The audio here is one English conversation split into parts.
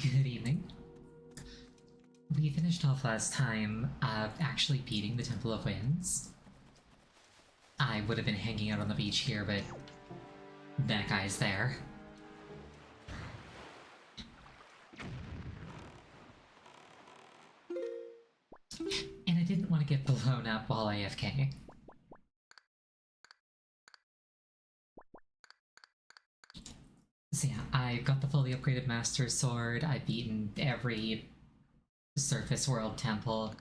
Good evening. We finished off last time actually beating the Temple of Winds. I would have been hanging out on the beach here, but that guy's there. And I didn't want to get blown up while AFK. So yeah, I got the fully upgraded Master Sword, I've beaten every Surface World Temple.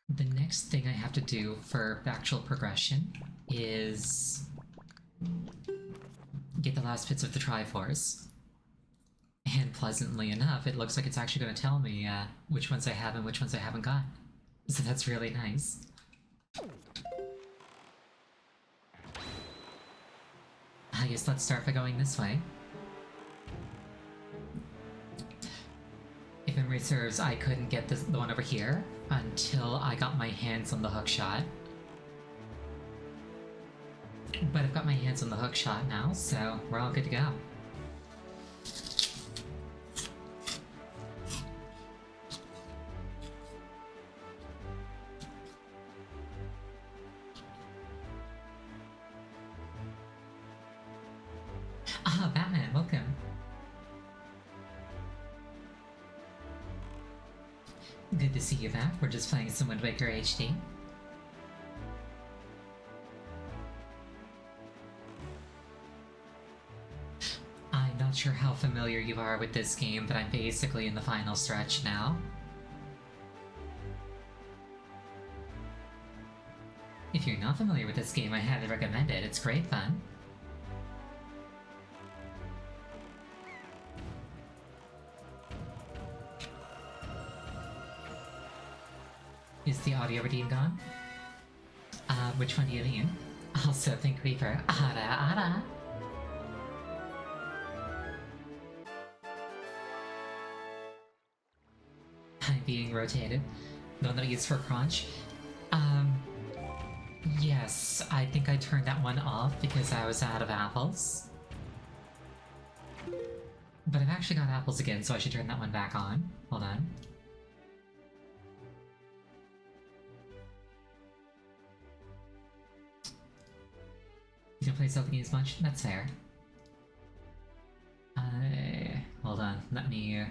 The next thing I have to do for actual progression is get the last bits of the Triforce. And pleasantly enough, it looks like it's actually going to tell me which ones I have and which ones I haven't got. So that's really nice. I guess let's start by going this way. If memory serves, I couldn't get the one over here until I got my hands on the hookshot. But I've got my hands on the hookshot now, so we're all good to go. Ah, Batman, welcome. Good to see you back. We're just playing some Wind Waker HD. I'm not sure how familiar you are with this game, but I'm basically in the final stretch now. If you're not familiar with this game, I highly recommend it. It's great fun. Is the audio redeem gone? Which one do you mean? Also, think Reaper. Ara ara! I'm being rotated. The one that I use for crunch? Yes, I think I turned that one off because I was out of apples. But I've actually got apples again, so I should turn that one back on. Hold on. You don't play Zelda games much? That's fair. Hold on, let me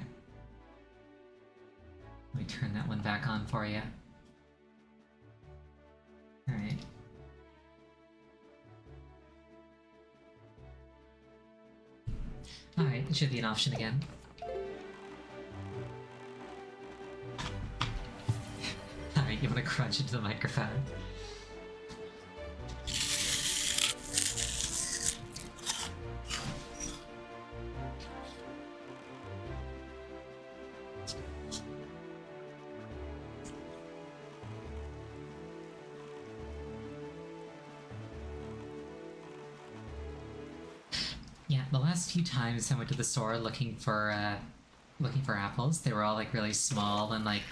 turn that one back on for you. Alright. Alright, it should be an option again. Alright, you wanna crunch into the microphone? Yeah, the last few times I went to the store looking for apples, they were all like really small and like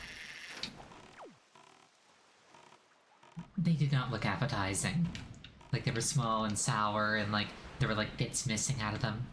they did not look appetizing. Like they were small and sour and like there were like bits missing out of them.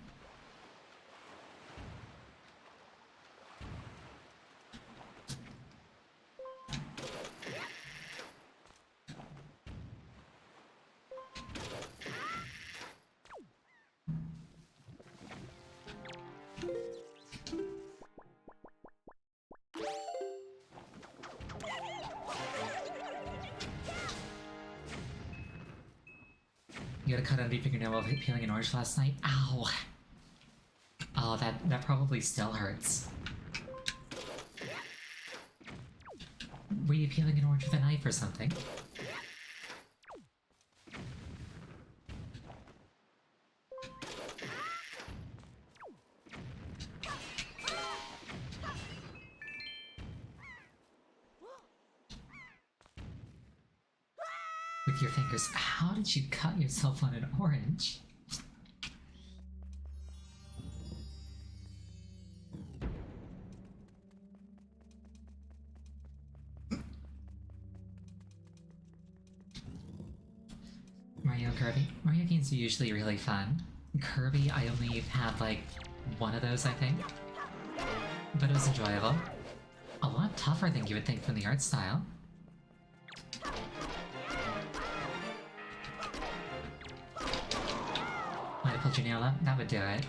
You got a cut on deep fingernail while peeling an orange last night? Ow! Oh, that probably still hurts. Were you peeling an orange with a knife or something? With your fingers. How did you cut yourself on an orange? Mario and Kirby? Mario games are usually really fun. Kirby, I only had like one of those, I think. But it was enjoyable. A lot tougher than you would think from the art style. Might have pulled your nail up? That would do it.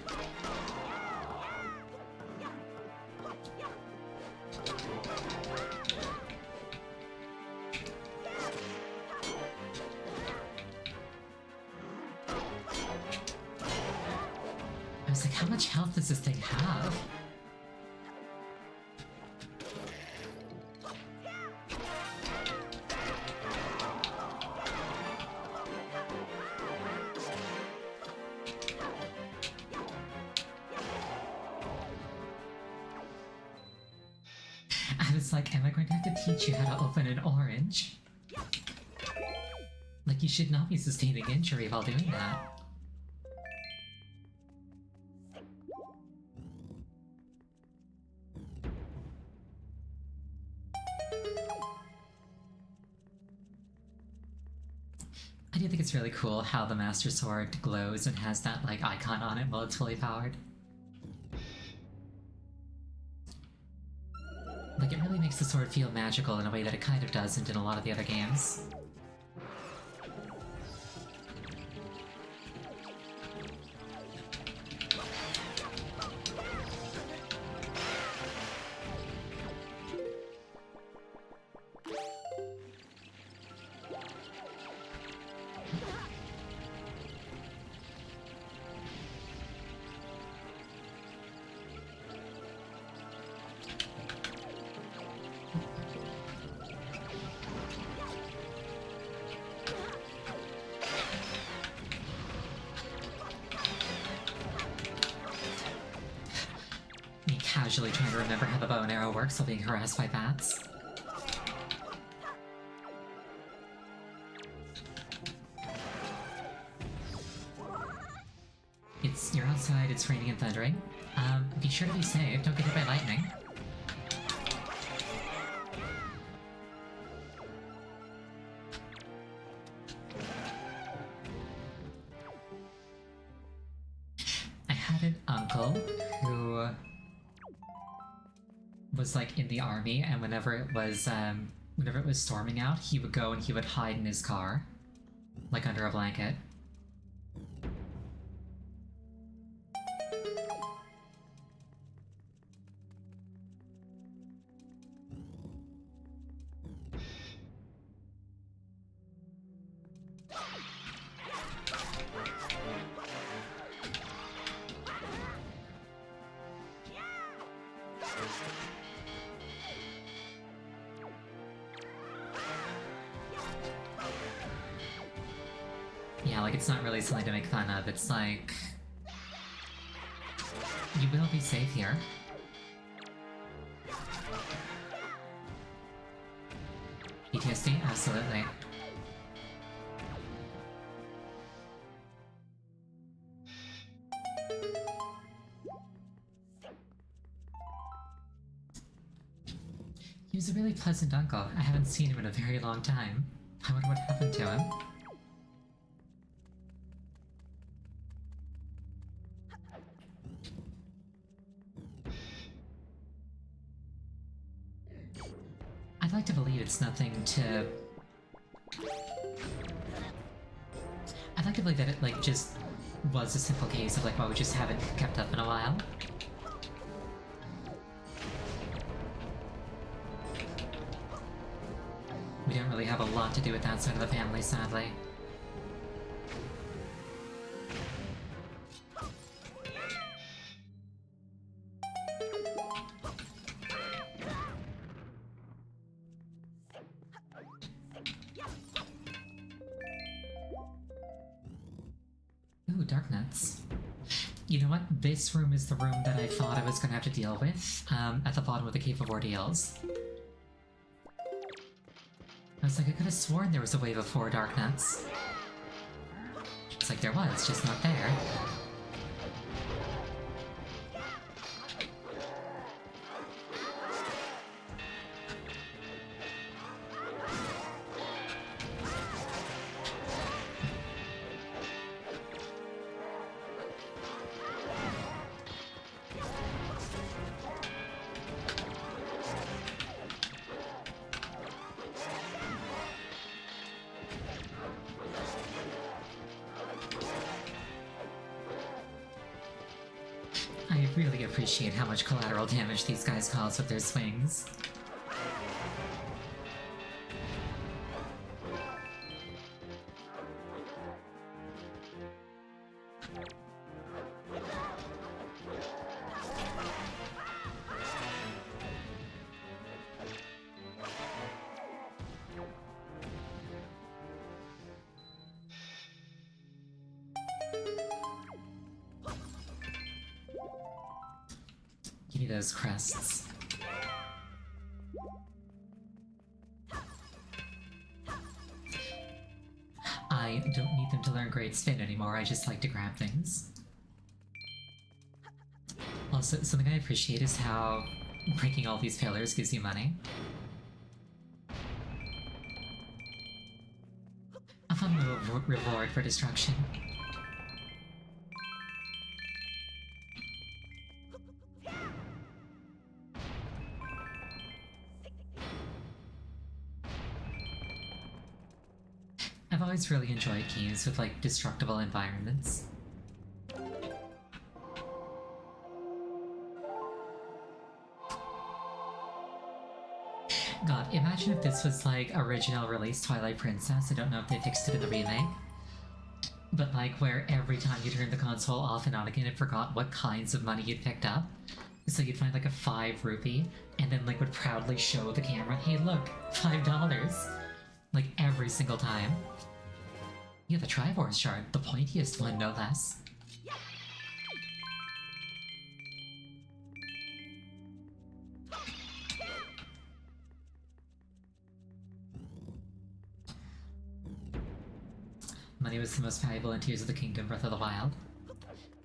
I was like, how much health does this thing have? I was like, am I going to have to teach you how to open an orange? Like, you should not be sustaining injury while doing that. I do think it's really cool how the Master Sword glows and has that, like, icon on it while it's fully powered. Like, it really makes the sword feel magical in a way that it kind of doesn't in a lot of the other games. Me casually trying to remember how the bow and arrow works while being harassed by bats. You're outside, it's raining and thundering. Be sure to be safe, don't get hit by lightning. I had an uncle who was like in the army, and whenever it was storming out, he would go and he would hide in his car, like under a blanket. Yeah, like, it's not really something to make fun of, it's like... You will be safe here. PTSD? Absolutely. He was a really pleasant uncle. I haven't seen him in a very long time. I wonder what happened to him. I'd like to believe it's nothing to... I'd like to believe that it, like, just was a simple case of, like, well, we just haven't kept up in a while. We don't really have a lot to do with that side of the family, sadly. Ooh, dark nuts. You know what? This room is the room that I thought I was gonna have to deal with, at the bottom of the Cave of Ordeals. I was like, I could have sworn there was a wave of 4 dark nuts. It's like there was, just not there. really appreciate how much collateral damage these guys cause with their swings. Give me those crests. I don't need them to learn Great Spin anymore, I just like to grab things. Also, something I appreciate is how breaking all these pillars gives you money. A fun little reward for destruction. I've always really enjoyed games with, like, destructible environments. God, imagine if this was, like, original release Twilight Princess. I don't know if they fixed it in the remake. But, like, where every time you turned the console off and on again, it forgot what kinds of money you'd picked up. So you'd find, like, a 5 rupee, and then, like, would proudly show the camera, hey look, $5! Like, every single time. Yeah, the Triforce shard, the pointiest one, no less. Money was the most valuable in Tears of the Kingdom Breath of the Wild.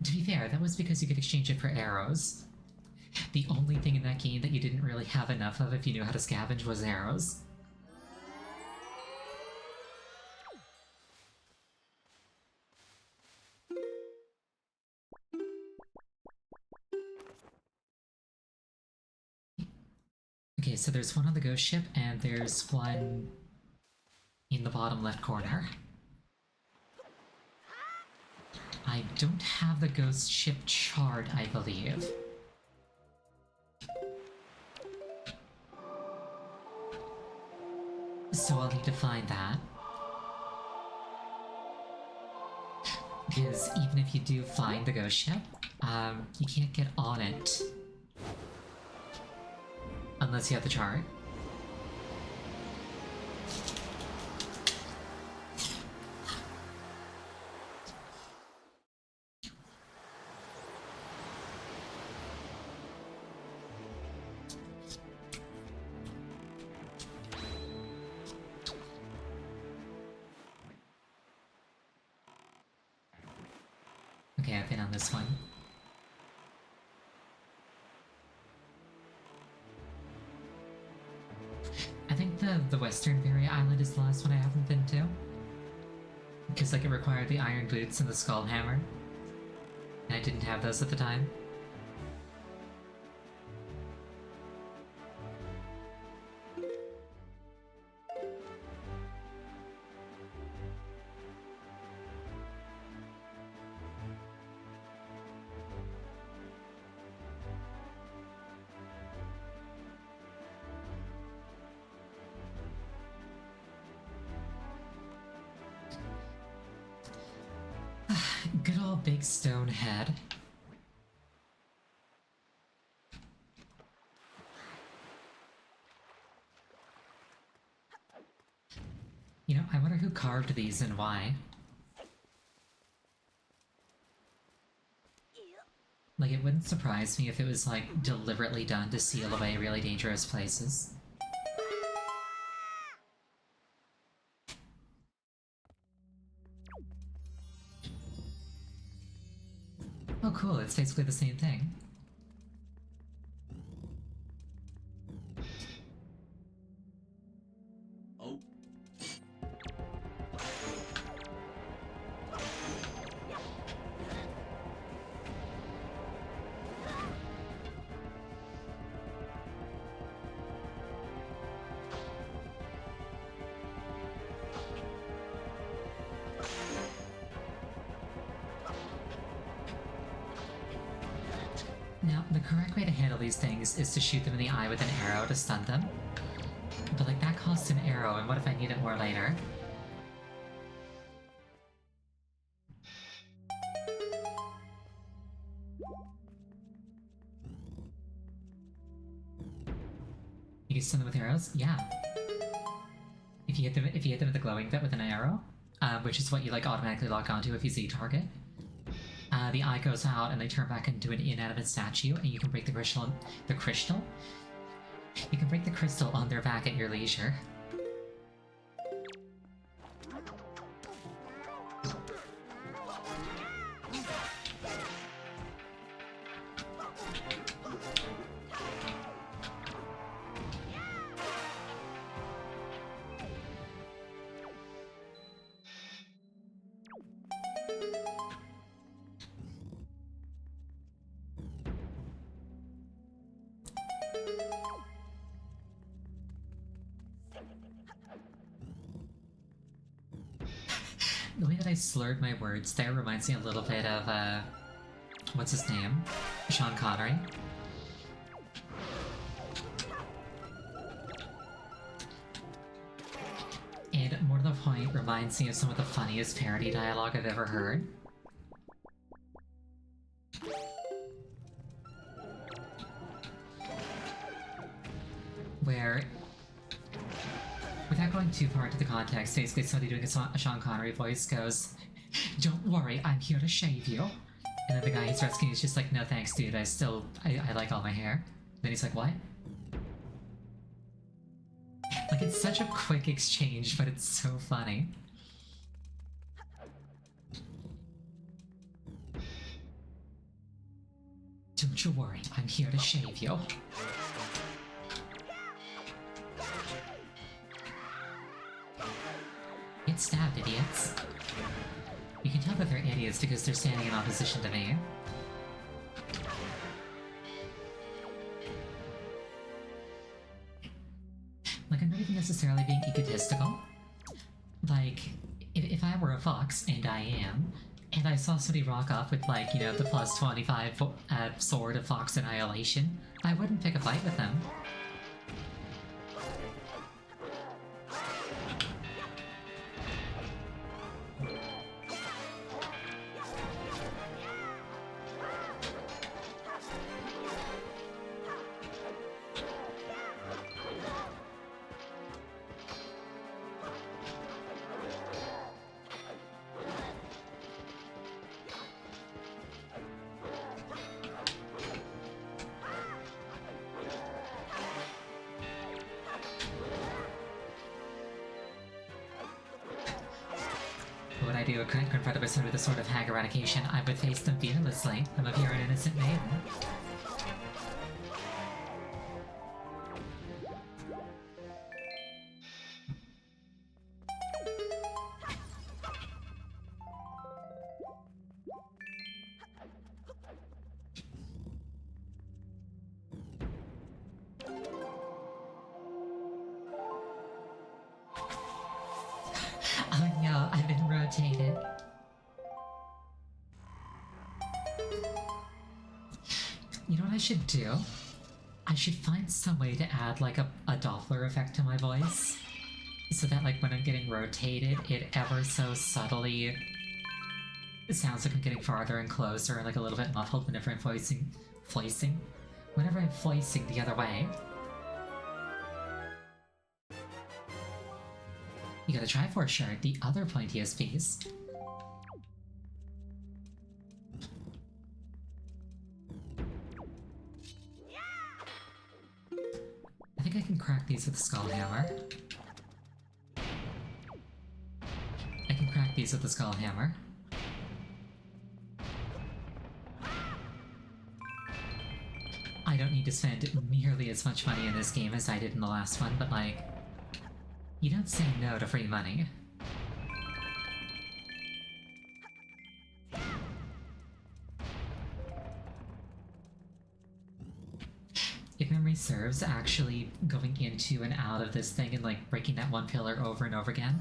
To be fair, that was because you could exchange it for arrows. The only thing in that game that you didn't really have enough of if you knew how to scavenge was arrows. Okay, so there's one on the ghost ship, and there's one in the bottom left corner. I don't have the ghost ship chart, I believe. So I'll need to find that. Because even if you do find the ghost ship, you can't get on it. Unless you have the chart. Okay, I've been on this one. I think the Western Barrier Island is the last one I haven't been to. Because, like, it required the iron boots and the skull hammer. And I didn't have those at the time. Good old big stone head. You know, I wonder who carved these and why. Like, it wouldn't surprise me if it was, like, deliberately done to seal away really dangerous places. Oh cool, it's basically the same thing. Oh. Now, the correct way to handle these things is to shoot them in the eye with an arrow to stun them. But like, that costs an arrow, and what if I need it more later? You can stun them with arrows? Yeah. If you hit them at the glowing bit with an arrow, which is what you like automatically lock onto if you see target, the eye goes out and they turn back into an inanimate statue, and you can break the crystal. You can break the crystal on their back at your leisure. The way that I slurred my words there reminds me a little bit of, what's his name? Sean Connery. And more to the point, reminds me of some of the funniest parody dialogue I've ever heard. Where, without going too far into the context, basically somebody doing a Sean Connery voice goes, "Don't worry, I'm here to shave you." And then the guy he's rescuing is just like, "No thanks, dude, I like all my hair." And then he's like, "What?" Like, it's such a quick exchange, but it's so funny. "Don't you worry, I'm here to shave you." Get stabbed, idiots. You can tell that they're idiots because they're standing in opposition to me. Like, I'm not even necessarily being egotistical. Like, if I were a fox, and I am, and I saw somebody rock up with, like, you know, the plus 25 sword of Fox Annihilation, I wouldn't pick a fight with them. What would I do? Confronted by someone with a sort of hag eradication, I would face them fearlessly. I'm a pure and innocent maiden. Oh no, I've been rotated. You know what I should do? I should find some way to add like a Doppler effect to my voice. So that like when I'm getting rotated, it ever so subtly sounds like I'm getting farther and closer and like a little bit muffled whenever I'm voicing. Whenever I'm voicing the other way. You got a Triforce shirt, the other pointiest piece. I think I can crack these with the Skull Hammer. I can crack these with the Skull Hammer. I don't need to spend nearly as much money in this game as I did in the last one, but like, you don't say no to free money. If memory serves, actually going into and out of this thing and like breaking that one pillar over and over again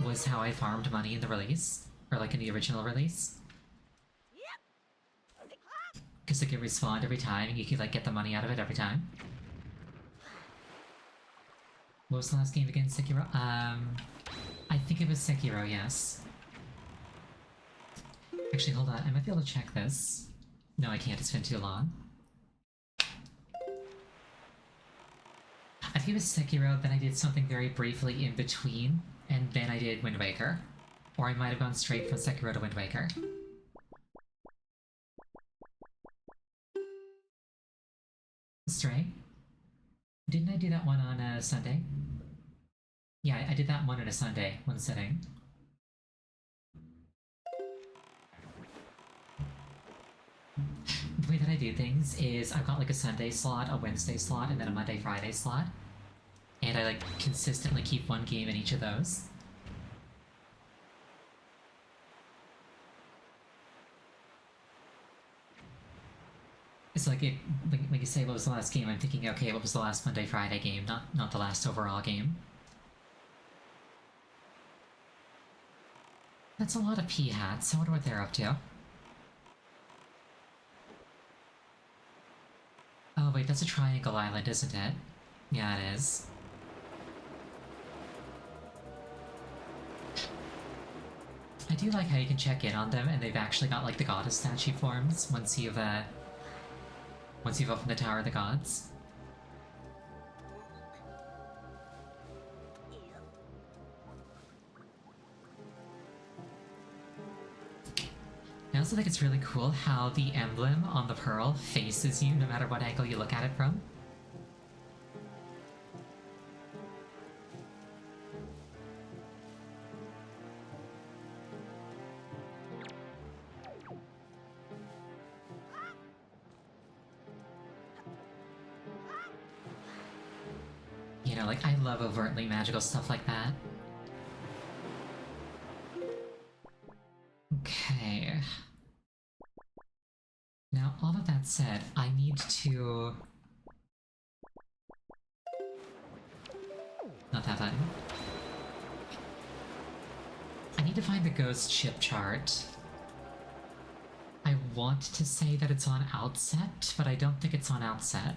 was how I farmed money in the release, or like in the original release. because it get respawned every time, and you can like get the money out of it every time. What was the last game again? Sekiro? I think it was Sekiro, yes. Actually, hold on. I might be able to check this. No, I can't. It's been too long. I think it was Sekiro, then I did something very briefly in between, and then I did Wind Waker. Or I might have gone straight from Sekiro to Wind Waker. Stray? Didn't I do that one on a Sunday? Yeah, I did that one on a Sunday, one sitting. The way that I do things is I've got like a Sunday slot, a Wednesday slot, and then a Monday, Friday slot. And I like consistently keep one game in each of those. It's like it when you say what was the last game, I'm thinking, okay, what was the last Monday, Friday game, not the last overall game. That's a lot of pea hats. I wonder what they're up to. Oh wait, that's a triangle island, isn't it? Yeah, it is. I do like how you can check in on them, and they've actually got like the goddess statue forms once you've opened the Tower of the Gods. I also think it's really cool how the emblem on the pearl faces you no matter what angle you look at it from. You know, like, I love overtly magical stuff like that. Okay. Now, all of that said, I need to... Not that button. I need to find the ghost ship chart. I want to say that it's on Outset, but I don't think it's on Outset.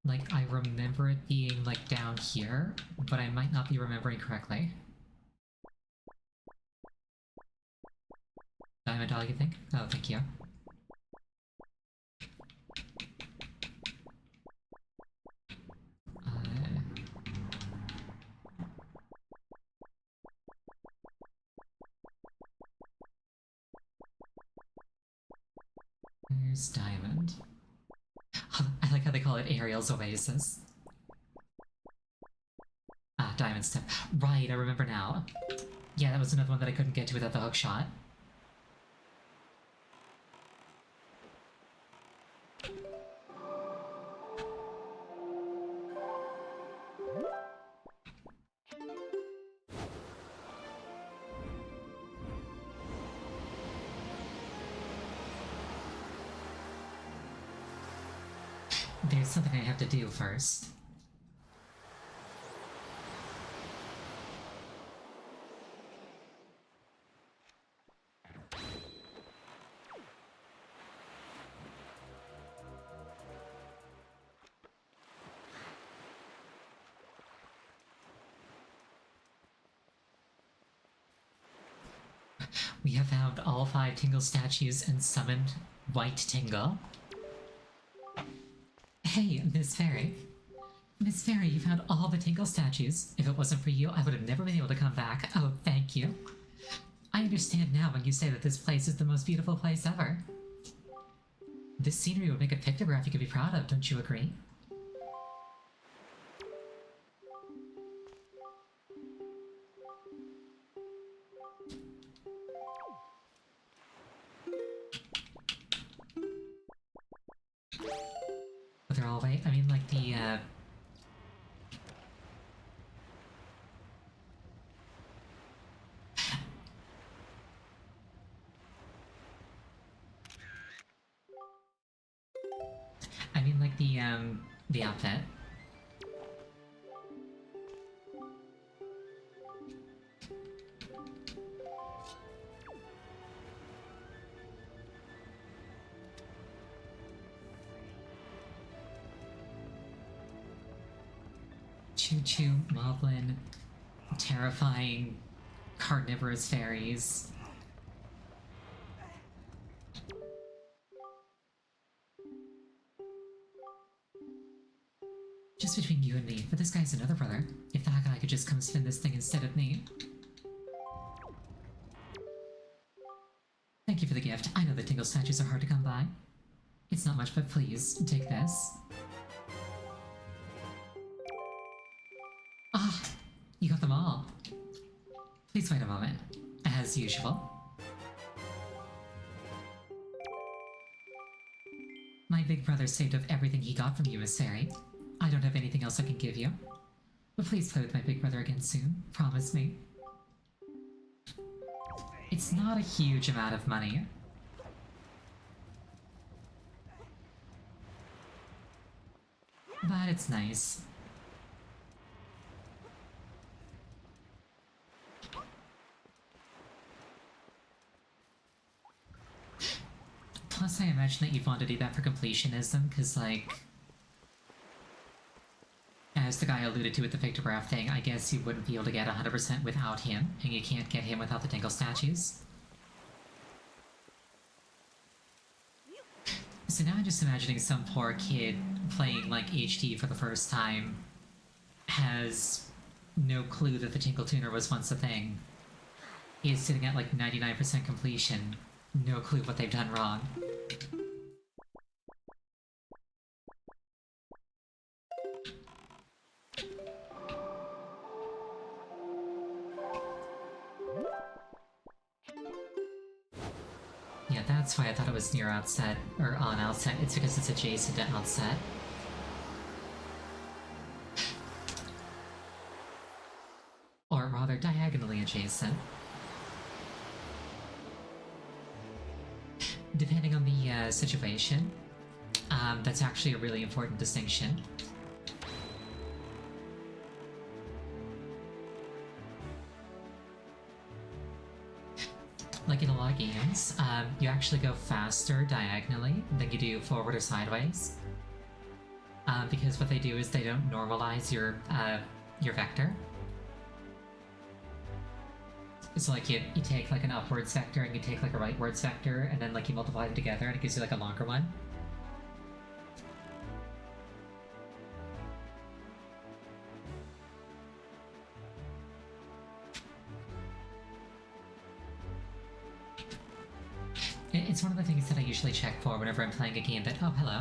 Like, I remember it being, like, down here, but I might not be remembering correctly. Diamond Doll, you think? Oh, thank you. There's Diamond. I like how they call it Ariel's Oasis. Ah, Diamond Step. Right, I remember now. Yeah, that was another one that I couldn't get to without the hook shot. There's something I have to do first. We have found all 5 Tingle statues and summoned White Tingle. Hey, Miss Fairy. Miss Fairy, you found all the Tingle statues. If it wasn't for you, I would have never been able to come back. Oh, thank you. I understand now when you say that this place is the most beautiful place ever. This scenery would make a pictograph you could be proud of, don't you agree? But they're all white. I mean, like the, I mean, like the outfit. Choo Choo, Moblin, terrifying carnivorous fairies. Just between you and me, but this guy's another brother. If that guy could just come spin this thing instead of me. Thank you for the gift. I know the Tingle statues are hard to come by. It's not much, but please, take this. Ah, you got them all. Please wait a moment. As usual. My big brother saved up everything he got from you, Miss Fairy. I don't have anything else I can give you. But please play with my big brother again soon. Promise me. It's not a huge amount of money. But it's nice. Plus, I imagine that you'd want to do that for completionism, because, like, as the guy alluded to with the pictograph thing, I guess you wouldn't be able to get 100% without him, and you can't get him without the Tingle statues. So now I'm just imagining some poor kid playing, like, HD for the first time, has no clue that the Tinkle Tuner was once a thing, is sitting at, like, 99% completion, no clue what they've done wrong. Yeah, that's why I thought it was near Outset, or on Outset. It's because it's adjacent to Outset. Or rather, diagonally adjacent. Depending on the situation, that's actually a really important distinction. Like in a lot of games, you actually go faster diagonally than you do forward or sideways. Because what they do is they don't normalize your vector. So like you take like an upwards vector and you take like a rightwards vector and then like you multiply them together and it gives you like a longer one. It's one of the things that I usually check for whenever I'm playing a game that— oh, hello.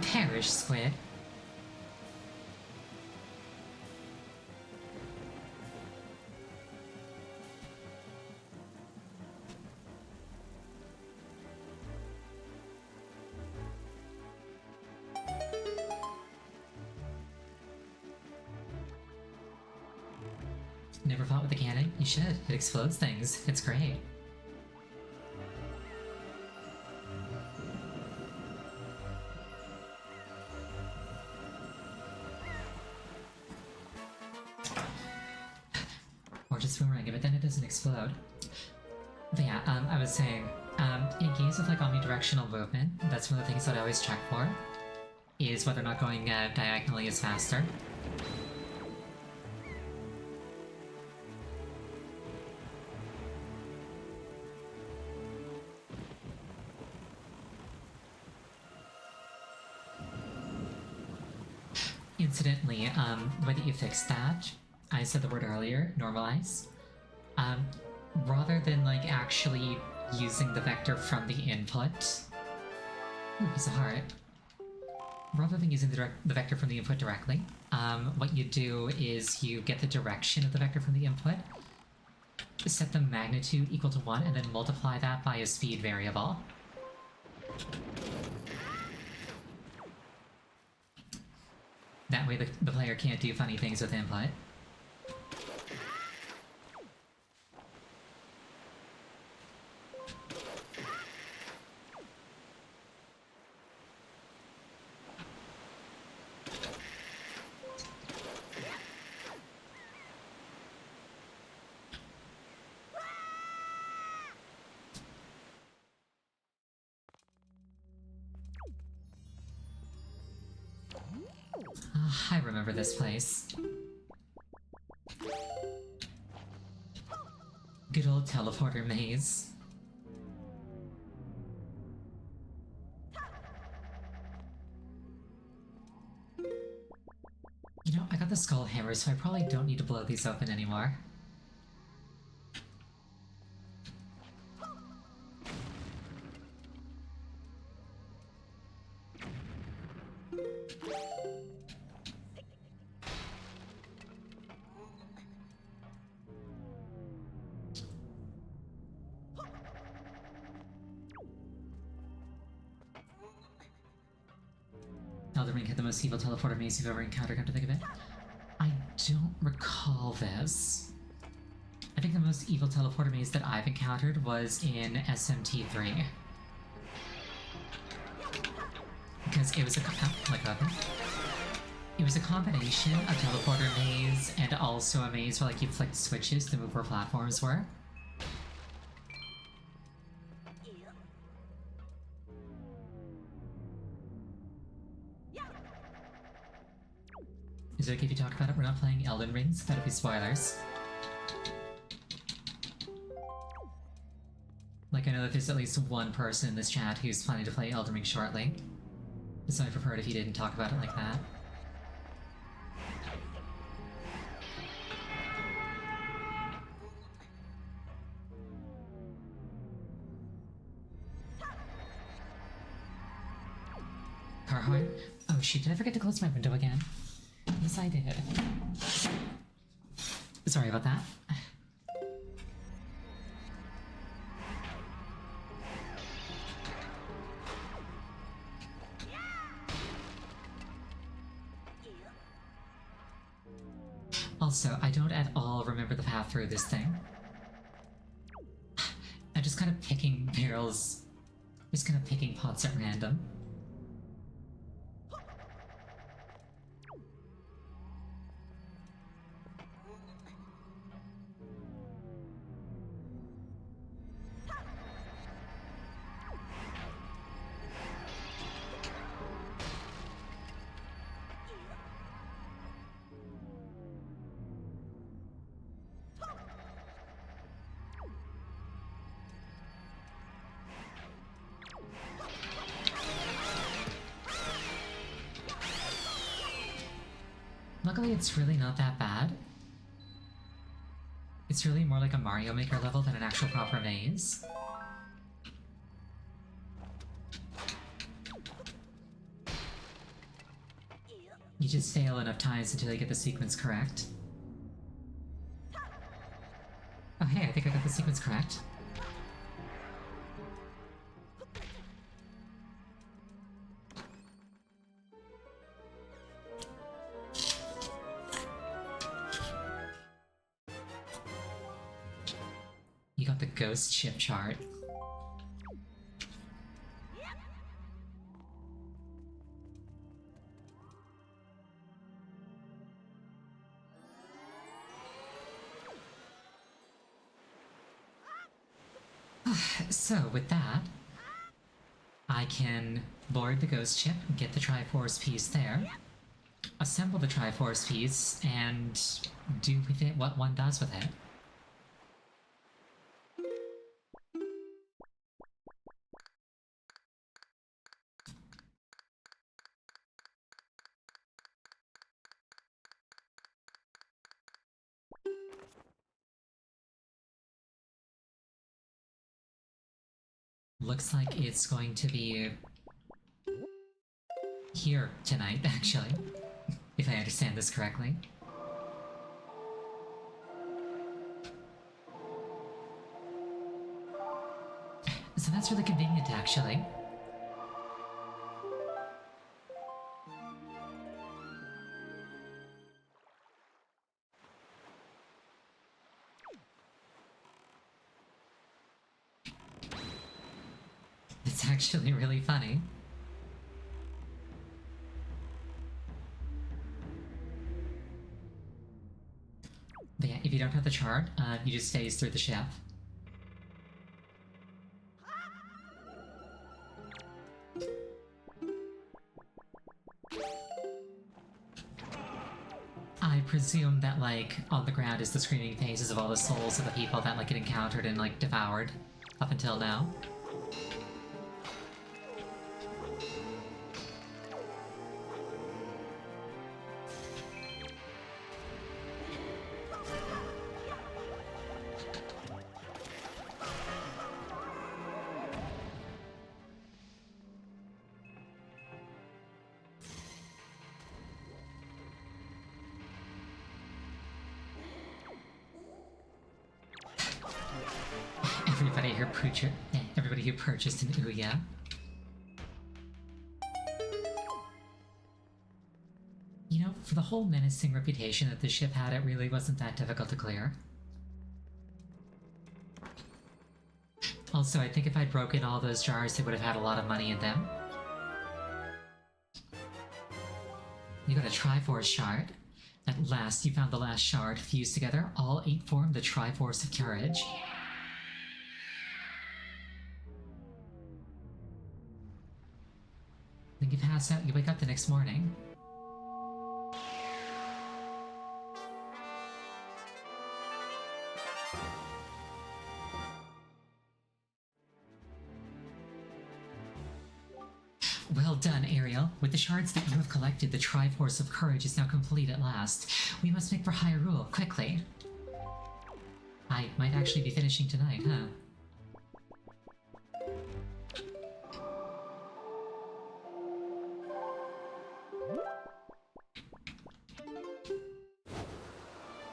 Perish, squid. Never fought with a cannon? You should. It explodes things. It's great. Or just boomerang it, but then it doesn't explode. But yeah, I was saying, in games with like omnidirectional movement, that's one of the things that I always check for, is whether or not going diagonally is faster. Incidentally, whether you fix that, I said the word earlier, normalize. Rather than like actually using the vector from the input. Ooh, piece of heart. rather than using the vector from the input directly, what you do is you get the direction of the vector from the input, set the magnitude equal to 1, and then multiply that by a speed variable. That way the player can't do funny things with input. I remember this place. Good old teleporter maze. You know, I got the skull hammer, so I probably don't need to blow these open anymore. Elden Ring had the most evil teleporter maze you've ever encountered, come to think of it. I don't recall this. I think the most evil teleporter maze that I've encountered was in SMT3. Because it was it was a combination of teleporter maze and also a maze where like you flicked switches to move where platforms were. Is it okay if you talk about it? We're not playing Elden Ring, so that'll be spoilers. Like, I know that there's at least one person in this chat who's planning to play Elden Ring shortly. So I'd prefer it if you didn't talk about it like that. Carhorn? Oh shoot, did I forget to close my window again? Yes, I did. Sorry about that. Also, I don't at all remember the path through this thing. I'm just kind of picking barrels. Just kind of picking pots at random. Luckily, it's really not that bad. It's really more like a Mario Maker level than an actual proper maze. You just fail enough times until you get the sequence correct. Oh hey, I think I got the sequence correct. You got the ghost ship chart. So, with that, I can board the ghost ship, get the Triforce piece there, assemble the Triforce piece, and do with it what one does with it. Looks like it's going to be here tonight, actually. If I understand this correctly. So that's really convenient, actually. It's actually really funny. But yeah, if you don't have the chart, you just phase through the ship. I presume that, like, on the ground is the screaming faces of all the souls of the people that, like, get encountered and, like, devoured up until now. Everybody who purchased an Ouya. You know, for the whole menacing reputation that the ship had, it really wasn't that difficult to clear. Also, I think if I'd broken all those jars, they would have had a lot of money in them. You got a Triforce shard. At last, you found the last shard. Fused together, all 8 form the Triforce of Courage. Then you pass out, you wake up the next morning. Well done, Ariel. With the shards that you have collected, the Triforce of Courage is now complete at last. We must make for Hyrule, quickly. I might actually be finishing tonight, huh?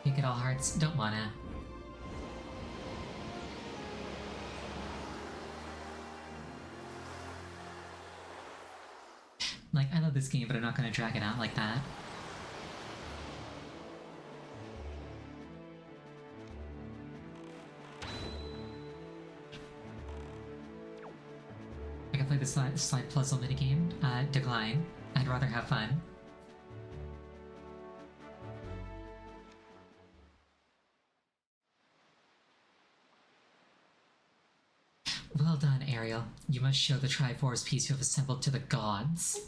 Pick it all hearts, don't wanna. Like, I love this game, but I'm not gonna drag it out like that. I can play the slide puzzle minigame. Decline. I'd rather have fun. Well done, Ariel. You must show the Triforce piece you have assembled to the gods.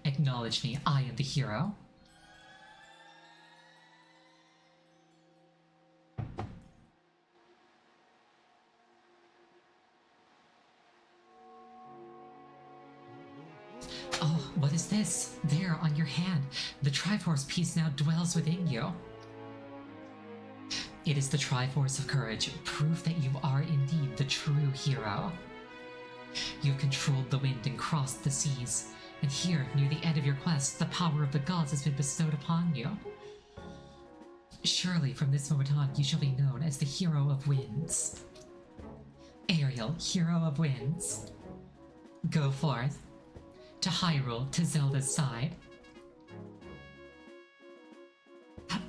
Acknowledge me, I am the hero. Oh, what is this? There, on your hand. The Triforce piece now dwells within you. It is the Triforce of Courage, proof that you are indeed the true hero. You have controlled the wind and crossed the seas, and here, near the end of your quest, the power of the gods has been bestowed upon you. Surely, from this moment on, you shall be known as the Hero of Winds. Ariel, Hero of Winds. Go forth. To Hyrule, to Zelda's side.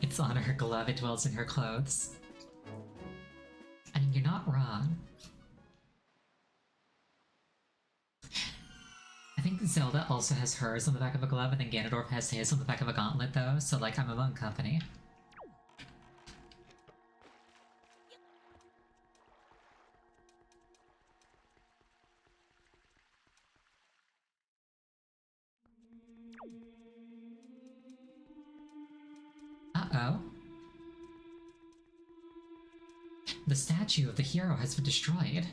It's on her glove, it dwells in her clothes. I mean, you're not wrong. I think Zelda also has hers on the back of a glove, and then Ganondorf has his on the back of a gauntlet, though, so, like, I'm among company. Uh-oh. The statue of the hero has been destroyed.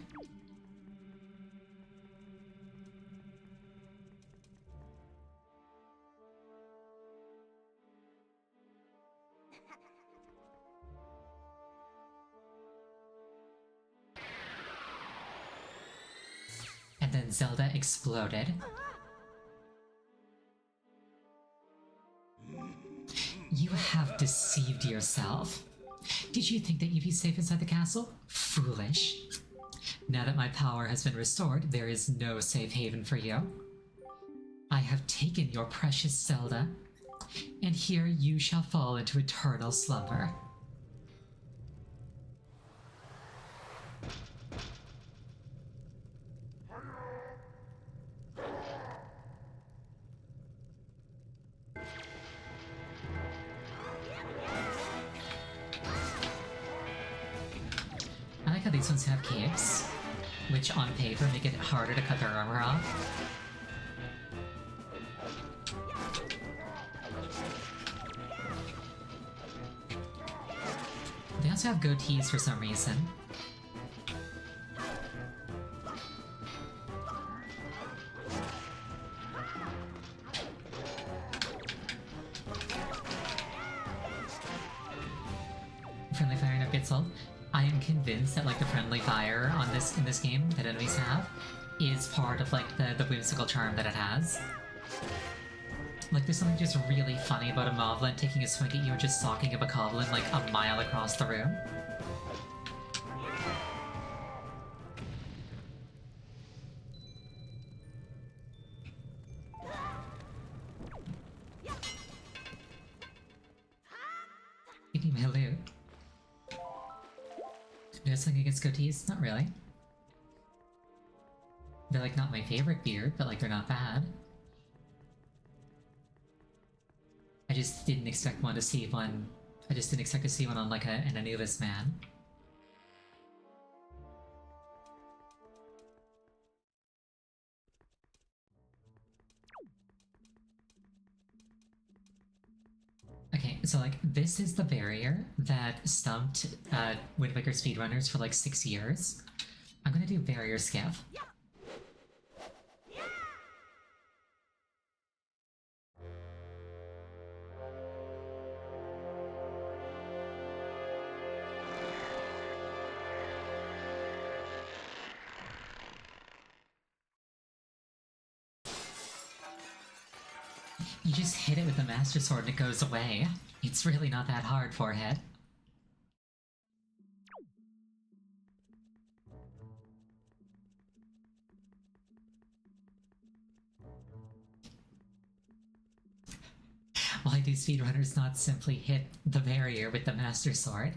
then Zelda exploded. You have deceived yourself. Did you think that you'd be safe inside the castle? Foolish. Now that my power has been restored, there is no safe haven for you. I have taken your precious Zelda, and here you shall fall into eternal slumber. I like how these ones have capes, which on paper make it harder to cut their armor off. They also have goatees for some reason. Friendly fire no Gitzel. I am convinced that like the friendly fire on in this game that enemies have is part of like the whimsical charm that it has. Like there's something just really funny about a Moblin taking a swing at you and just socking a Bokoblin like a mile across the room. Give me my loot. Do I have something against goatees? Not really. They're like not my favorite beard, but like they're not bad. I just didn't expect one to see one. I just didn't expect to see one on like an Anubis man. Okay, so like this is the barrier that stumped Wind Waker speedrunners for like 6 years. I'm gonna do barrier skip. You just hit it with the Master Sword and it goes away. It's really not that hard, Forehead. Why do speedrunners not simply hit the barrier with the Master Sword?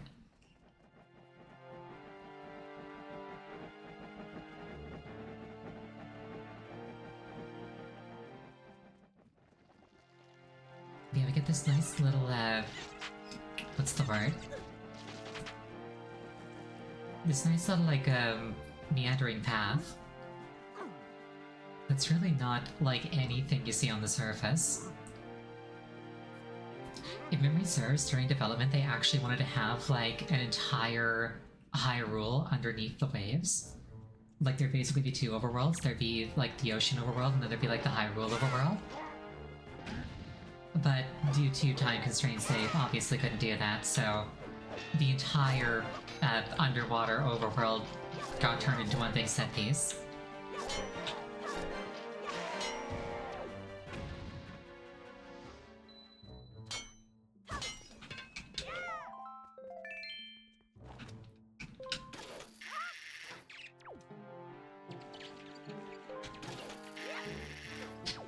Yeah, we get this nice little, what's the word? This nice little, like, meandering path. That's really not like anything you see on the surface. If memory serves, during development they actually wanted to have, like, an entire Hyrule underneath the waves. Like, there'd basically be two overworlds. There'd be, like, the ocean overworld, and then there'd be, like, the Hyrule overworld. But due to time constraints, they obviously couldn't do that, so the entire underwater overworld got turned into one big set piece.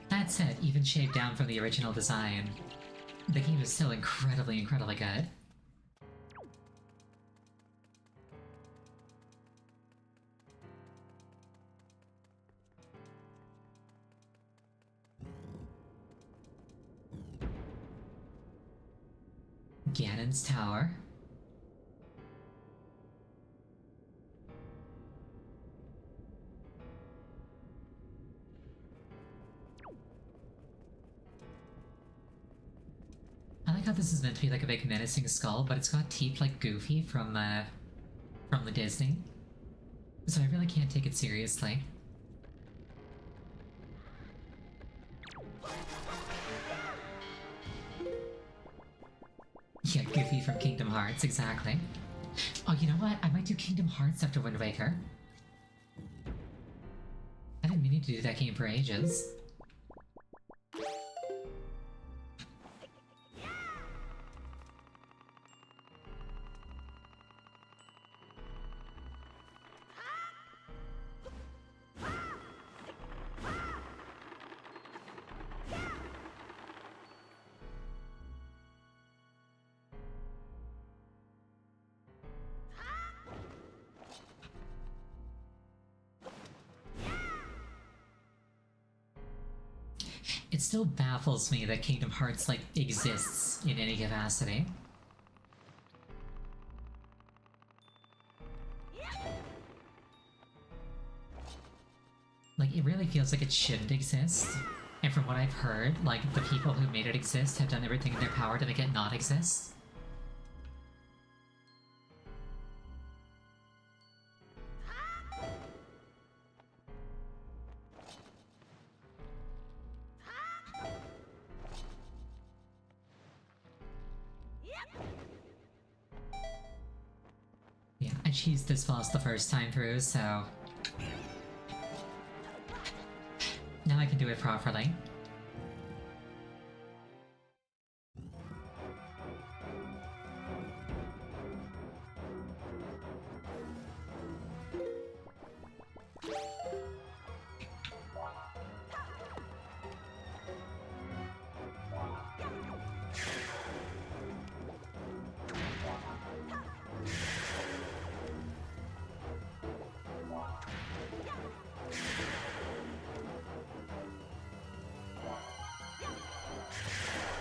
That said, even shaved down from the original design, the game is still incredibly, incredibly good. Ganon's Tower. I like how this is meant to be like a big menacing skull, but it's got teeth like Goofy from the Disney. So I really can't take it seriously. Yeah, Goofy from Kingdom Hearts, exactly. Oh, you know what? I might do Kingdom Hearts after Wind Waker. I didn't mean wanting to do that game for ages. It still baffles me that Kingdom Hearts, like, exists in any capacity. Like, it really feels like it shouldn't exist. And from what I've heard, like, the people who made it exist have done everything in their power to make it not exist. Yeah, I cheesed this boss the first time through, so... now I can do it properly.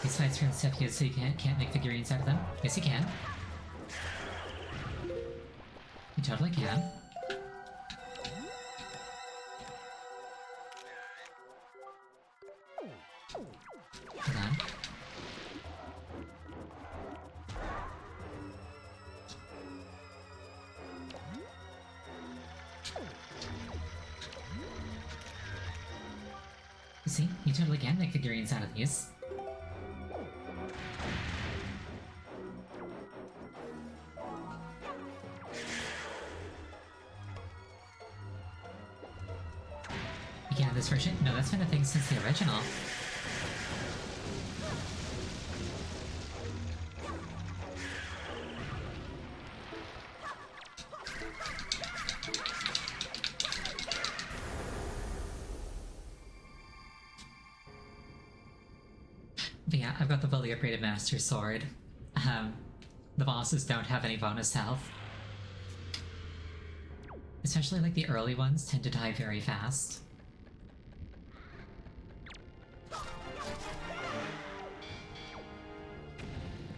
These fights are in Sepia, so you can't make figurines out of them. Yes, you can. You totally can. Hold on. You see, you totally can make figurines out of these. Yeah, this version? No, that's been a thing since the original. But yeah, I've got the fully upgraded Master Sword. The bosses don't have any bonus health. Especially like the early ones tend to die very fast.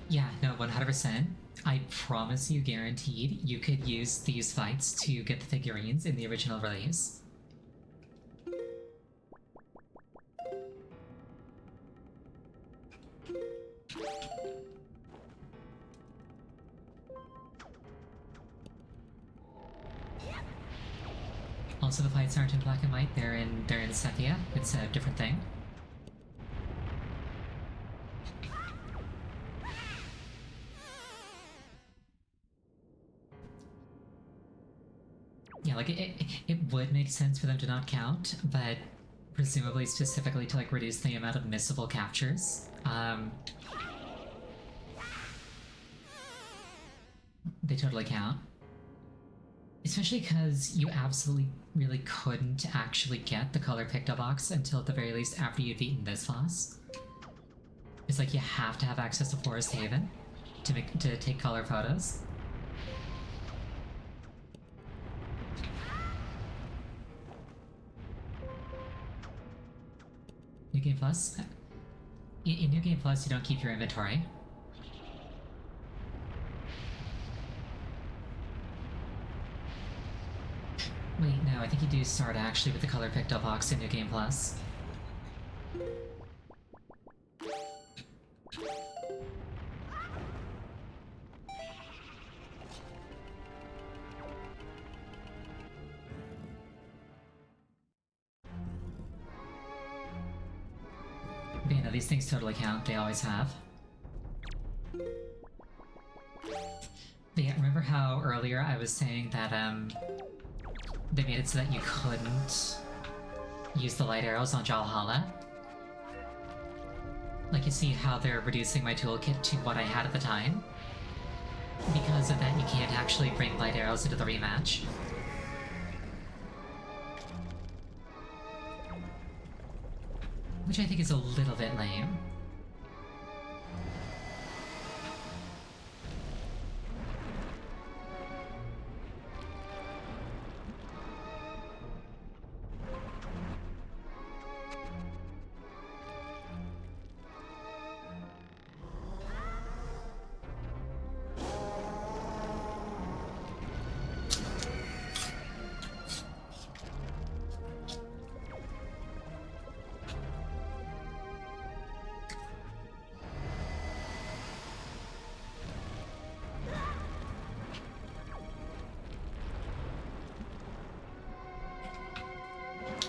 Yeah, no, 100%. I promise you, guaranteed, you could use these fights to get the figurines in the original release. Also, the fights aren't in black and white, they're in sepia. It's a different thing. Yeah, like, it would make sense for them to not count, but presumably specifically to, like, reduce the amount of missable captures. They totally count. Especially because you absolutely really couldn't actually get the color picto box until at the very least after you've beaten this boss. It's like you have to have access to Forest Haven to take color photos. New Game Plus? In New Game Plus, you don't keep your inventory. Wait, no, I think you do start actually with the color picto box in New Game Plus. But you know, these things totally count, they always have. But yeah, remember how earlier I was saying that, they made it so that you couldn't use the light arrows on Jalhalla. Like, you see how they're reducing my toolkit to what I had at the time? Because of that, you can't actually bring light arrows into the rematch. Which I think is a little bit lame.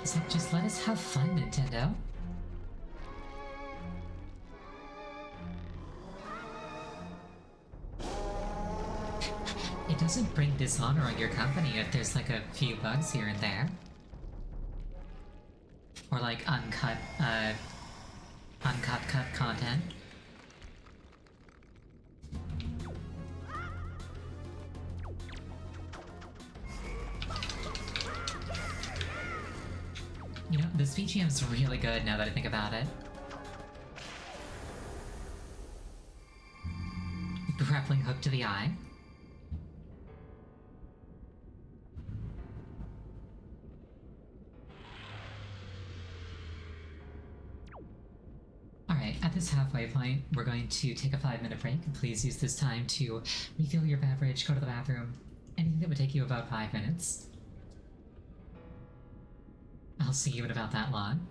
It's like, just let us have fun, Nintendo. It doesn't bring dishonor on your company if there's like a few bugs here and there. Or like uncut content. You know, this BGM's really good now that I think about it. Grappling hook to the eye. Alright, at this halfway point, we're going to take a 5-minute break. Please use this time to refill your beverage, go to the bathroom, anything that would take you about 5 minutes. I'll see you in about that long.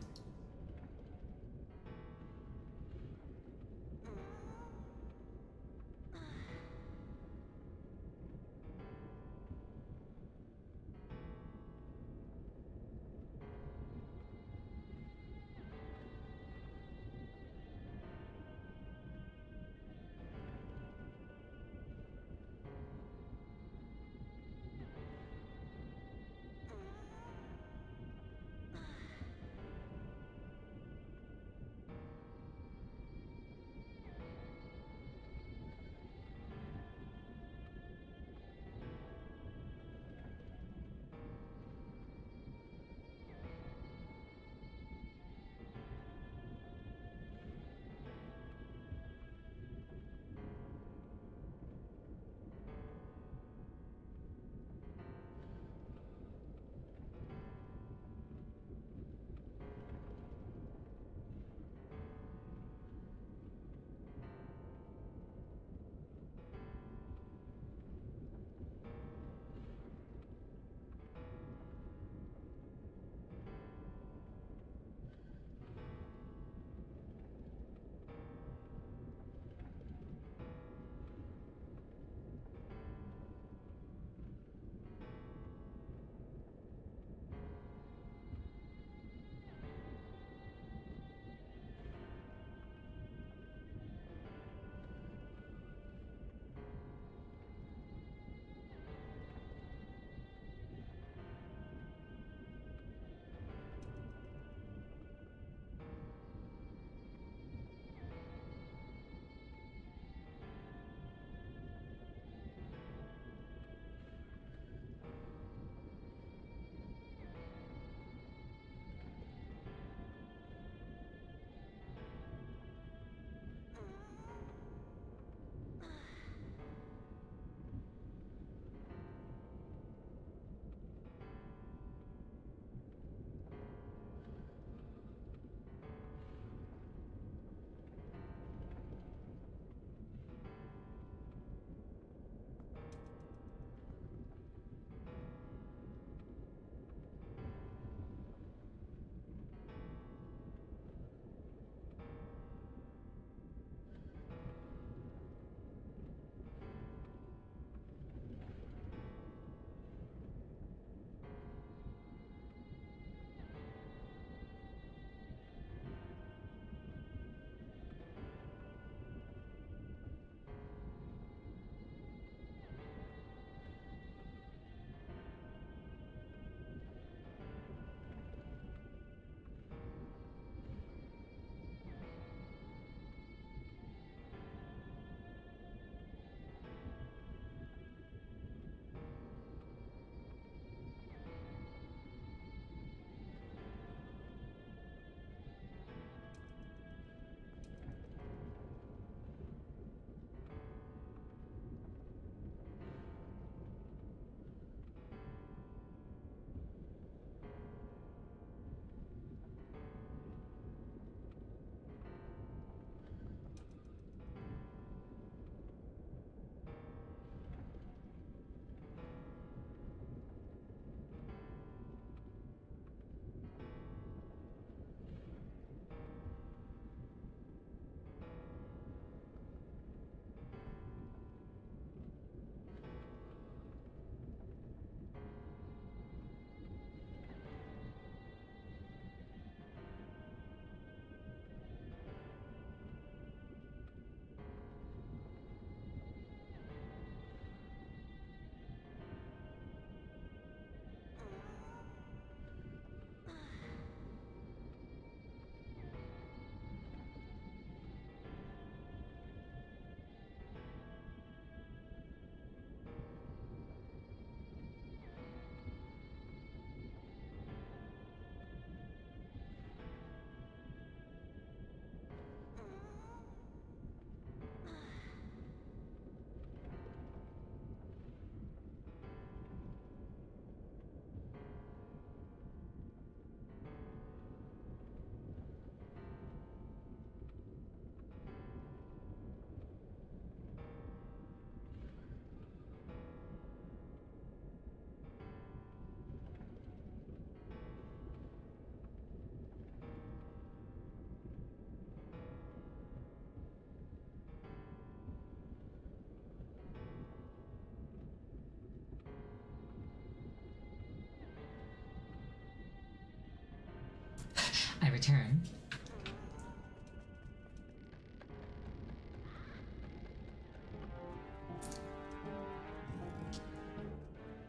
turn.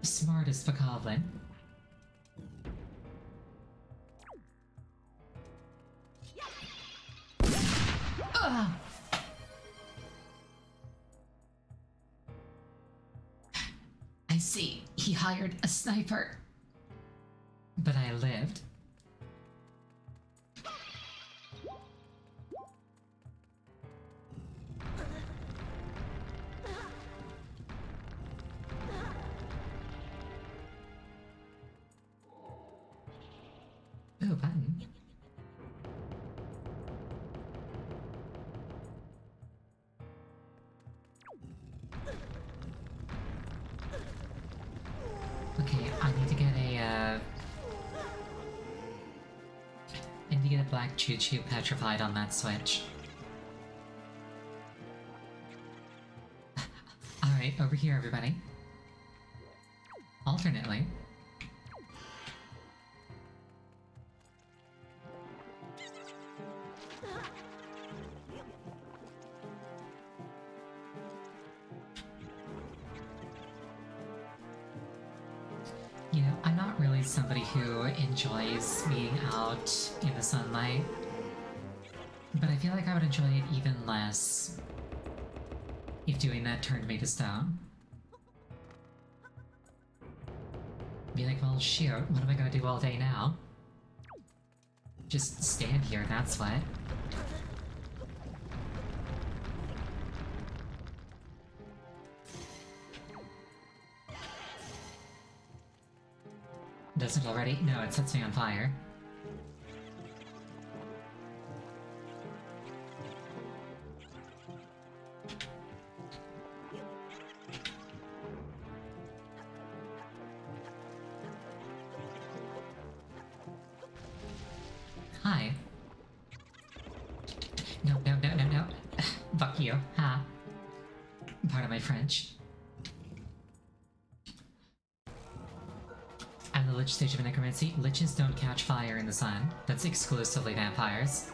Smart as Bokoblin. I see. He hired a sniper. But I lived. Ooh, button. Okay, I need to get a, I need to get a black Choo-Choo petrified on that switch. Alright, over here, everybody. Alternately. You know, I'm not really somebody who enjoys being out in the sunlight, but I feel like I would enjoy it even less if doing that turned me to stone. Be like, well, shoot, what am I gonna do all day now? Just stand here, that's what. Does it already? No, it sets me on fire. Hi. No, no, no, no, no. Fuck you. Ha. Pardon my French. At the Lich stage of necromancy, liches don't catch fire in the sun. That's exclusively vampires.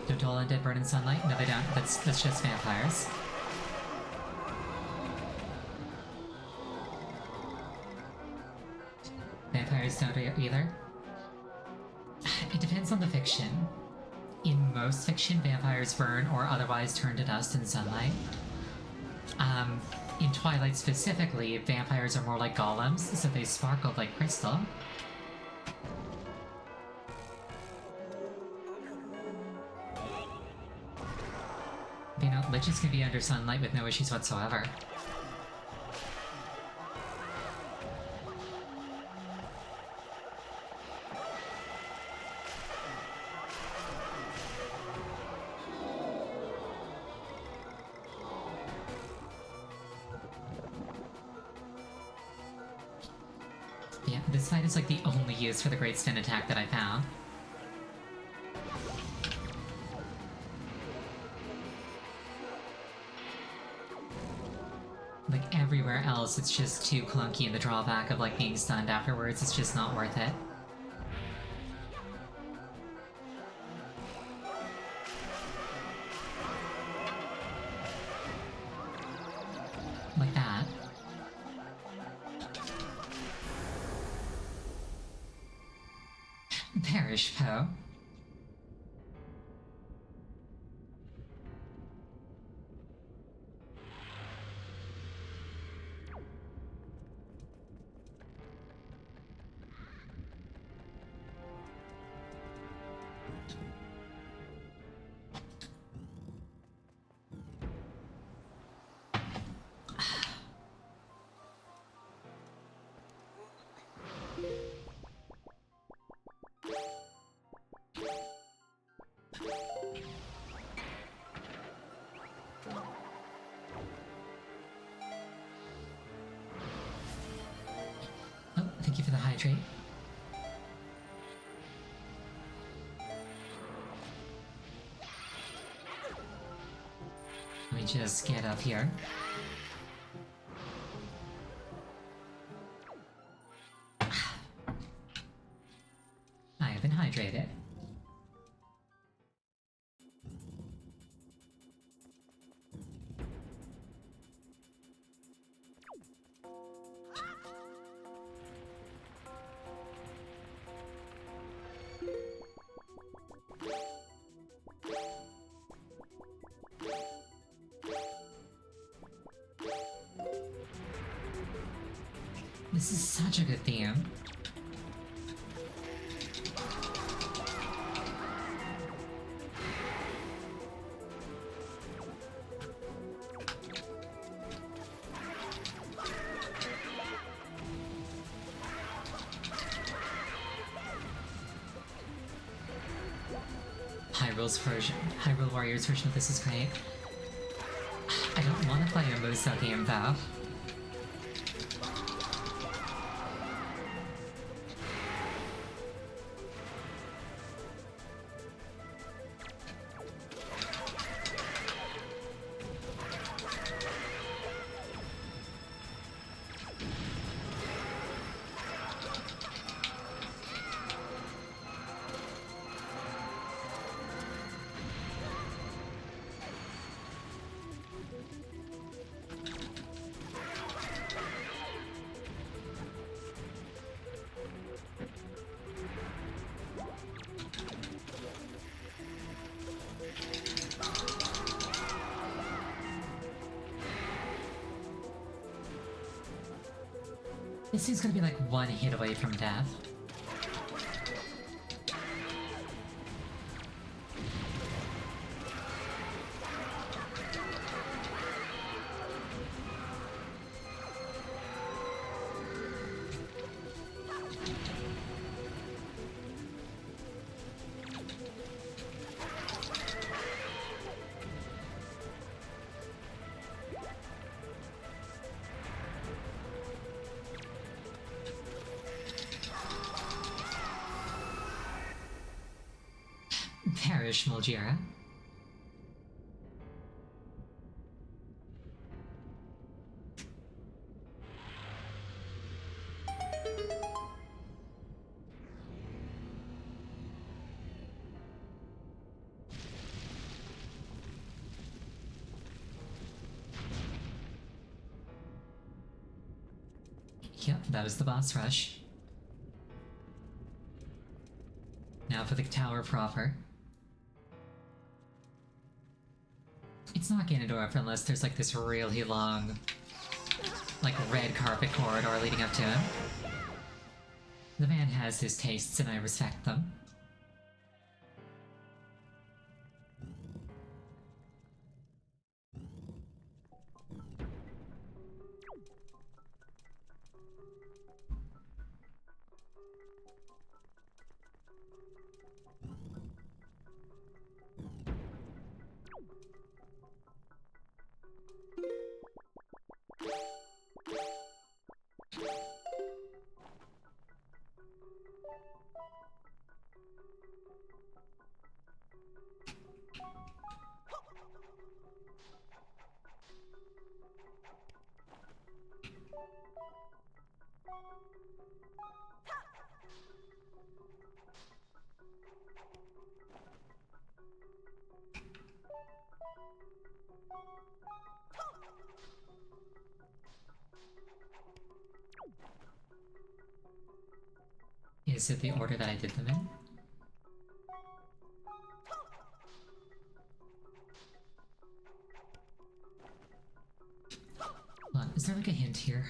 Don't all undead burn in sunlight? No, they don't. That's just vampires. Vampires don't either. It depends on the fiction. In most fiction, vampires burn or otherwise turn to dust in sunlight. In Twilight specifically, vampires are more like golems, so they sparkle like crystal. You know, liches can be under sunlight with no issues whatsoever. Yeah, this fight is like the only use for the Great Sten attack that I found. Like everywhere else, it's just too clunky, and the drawback of like being stunned afterwards is just not worth it. Like that. Perish, Poe. Oh, thank you for the hydrate. me just get up here. I have been hydrated. This is such a good theme. Hyrule Warriors version of this is great. I don't want to play a Musou game though. This thing's gonna be like one hit away from death. Perish, Moljira. Yep, that was the boss rush. Now for the tower proper. It's not Ganondorf unless there's like this really long, like red carpet corridor leading up to him. The man has his tastes and I respect them. Is it the order that I did them in? Hold on, is there like a hint here?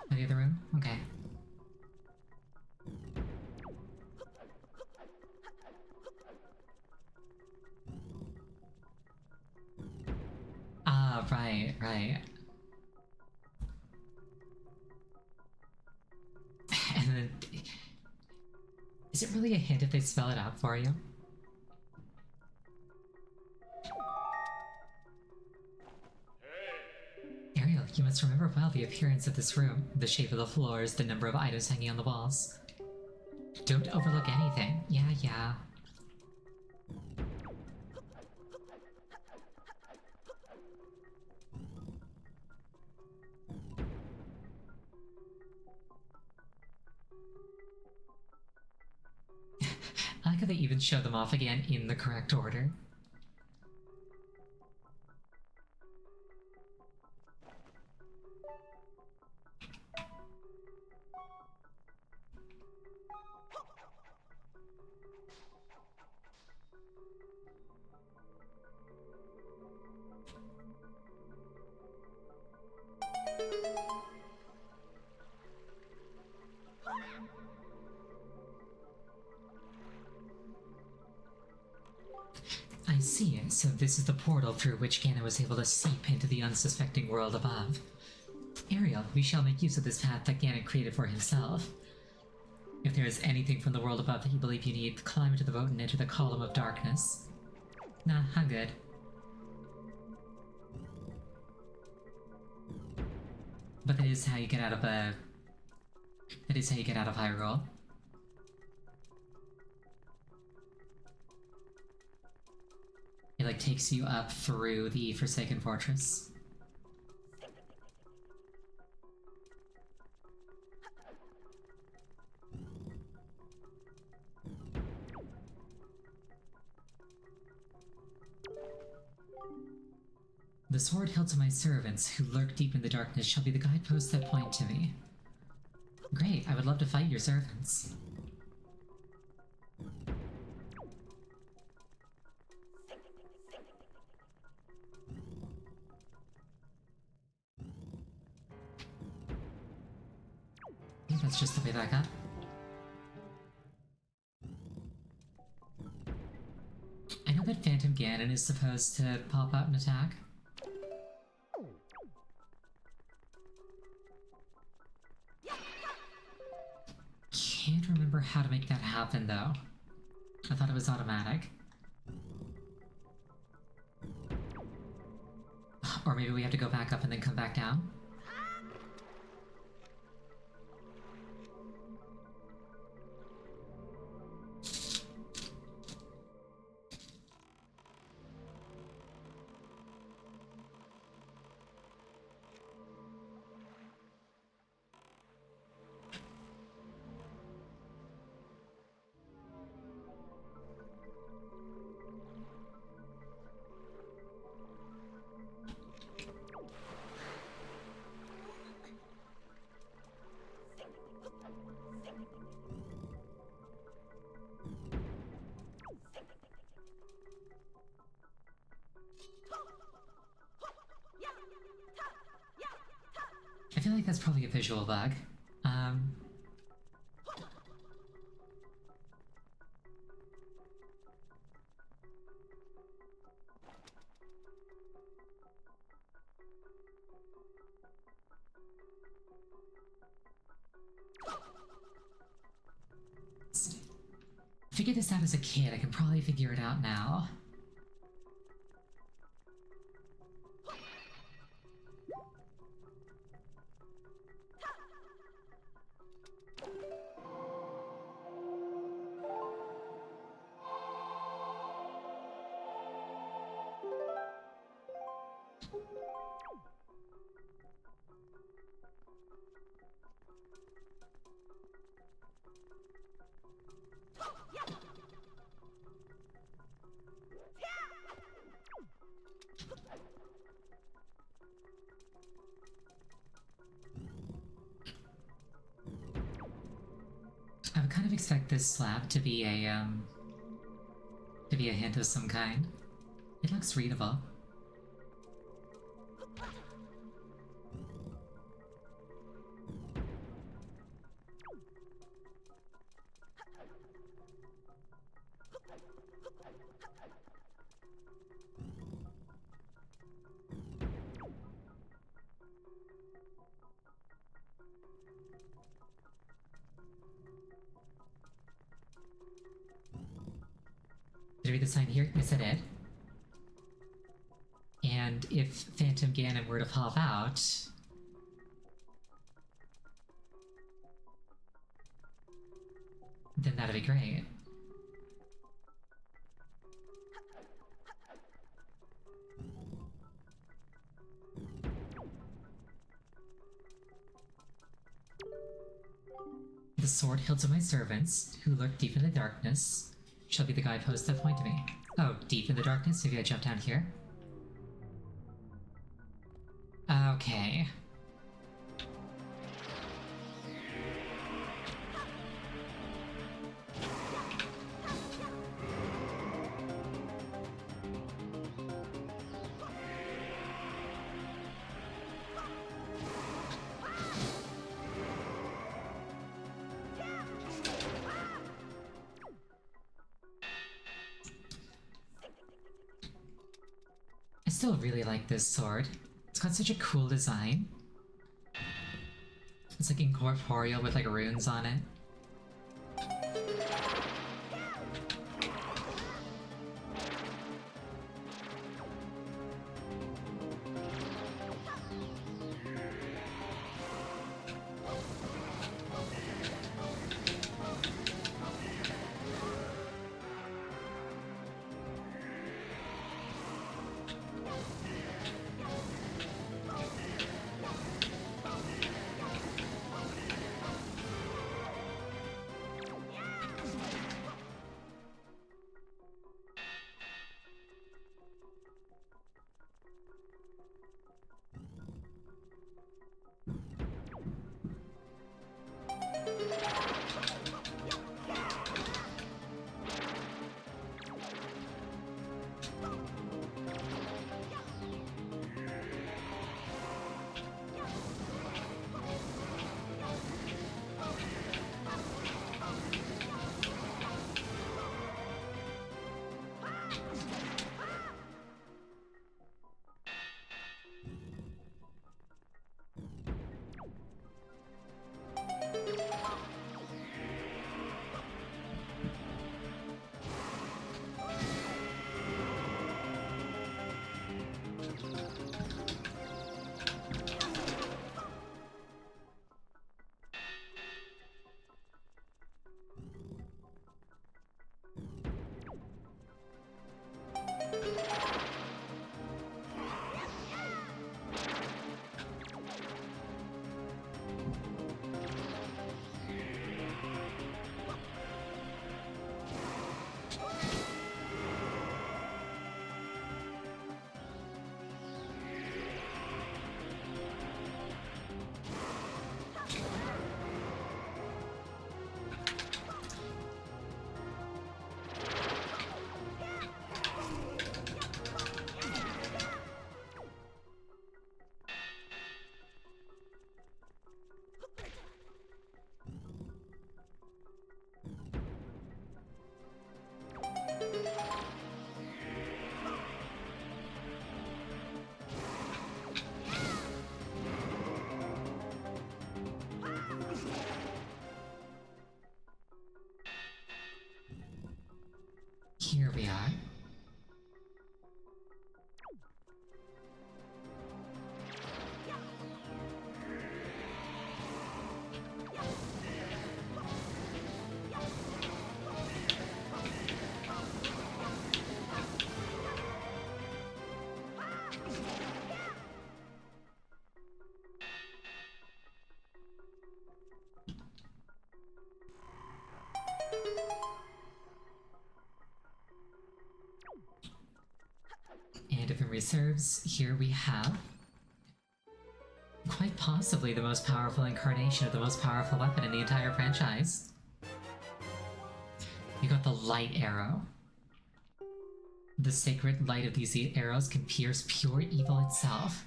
The other room? Okay. Ah, right. Is it really a hint if they spell it out for you? Ariel, you must remember well the appearance of this room, the shape of the floors, the number of items hanging on the walls. Don't overlook anything. Yeah. I like how they even show them off again in the correct order. I see it, so this is the portal through which Ganon was able to seep into the unsuspecting world above. Ariel, we shall make use of this path that Ganon created for himself. If there is anything from the world above that you believe you need, climb into the boat and enter the column of darkness. Nah, I'm good. But that is how you get out of Hyrule. It like takes you up through the Forsaken Fortress. The sword held to my servants, who lurk deep in the darkness, shall be the guideposts that point to me. Great, I would love to fight your servants. I think that's just the way back up. I know that Phantom Ganon is supposed to pop out and attack. Can't remember how to make that happen though. I thought it was automatic. Or maybe we have to go back up and then come back down? I feel like that's probably a visual bug. Figured this out as a kid, I can probably figure it out now. I would kind of expect this slab to be a hint of some kind. It looks readable. read the sign here? Yes, I did. And if Phantom Ganon were to pop out... then that'd be great. The sword hilt to my servants, who lurk deep in the darkness, shall be the guideposts that point to me. Oh, deep in the darkness? Maybe I jump down here? Okay. I still really like this sword. It's got such a cool design. It's like incorporeal with like runes on it. Here we are. And different reserves, here we have quite possibly the most powerful incarnation of the most powerful weapon in the entire franchise. You got the light arrow. The sacred light of these arrows can pierce pure evil itself.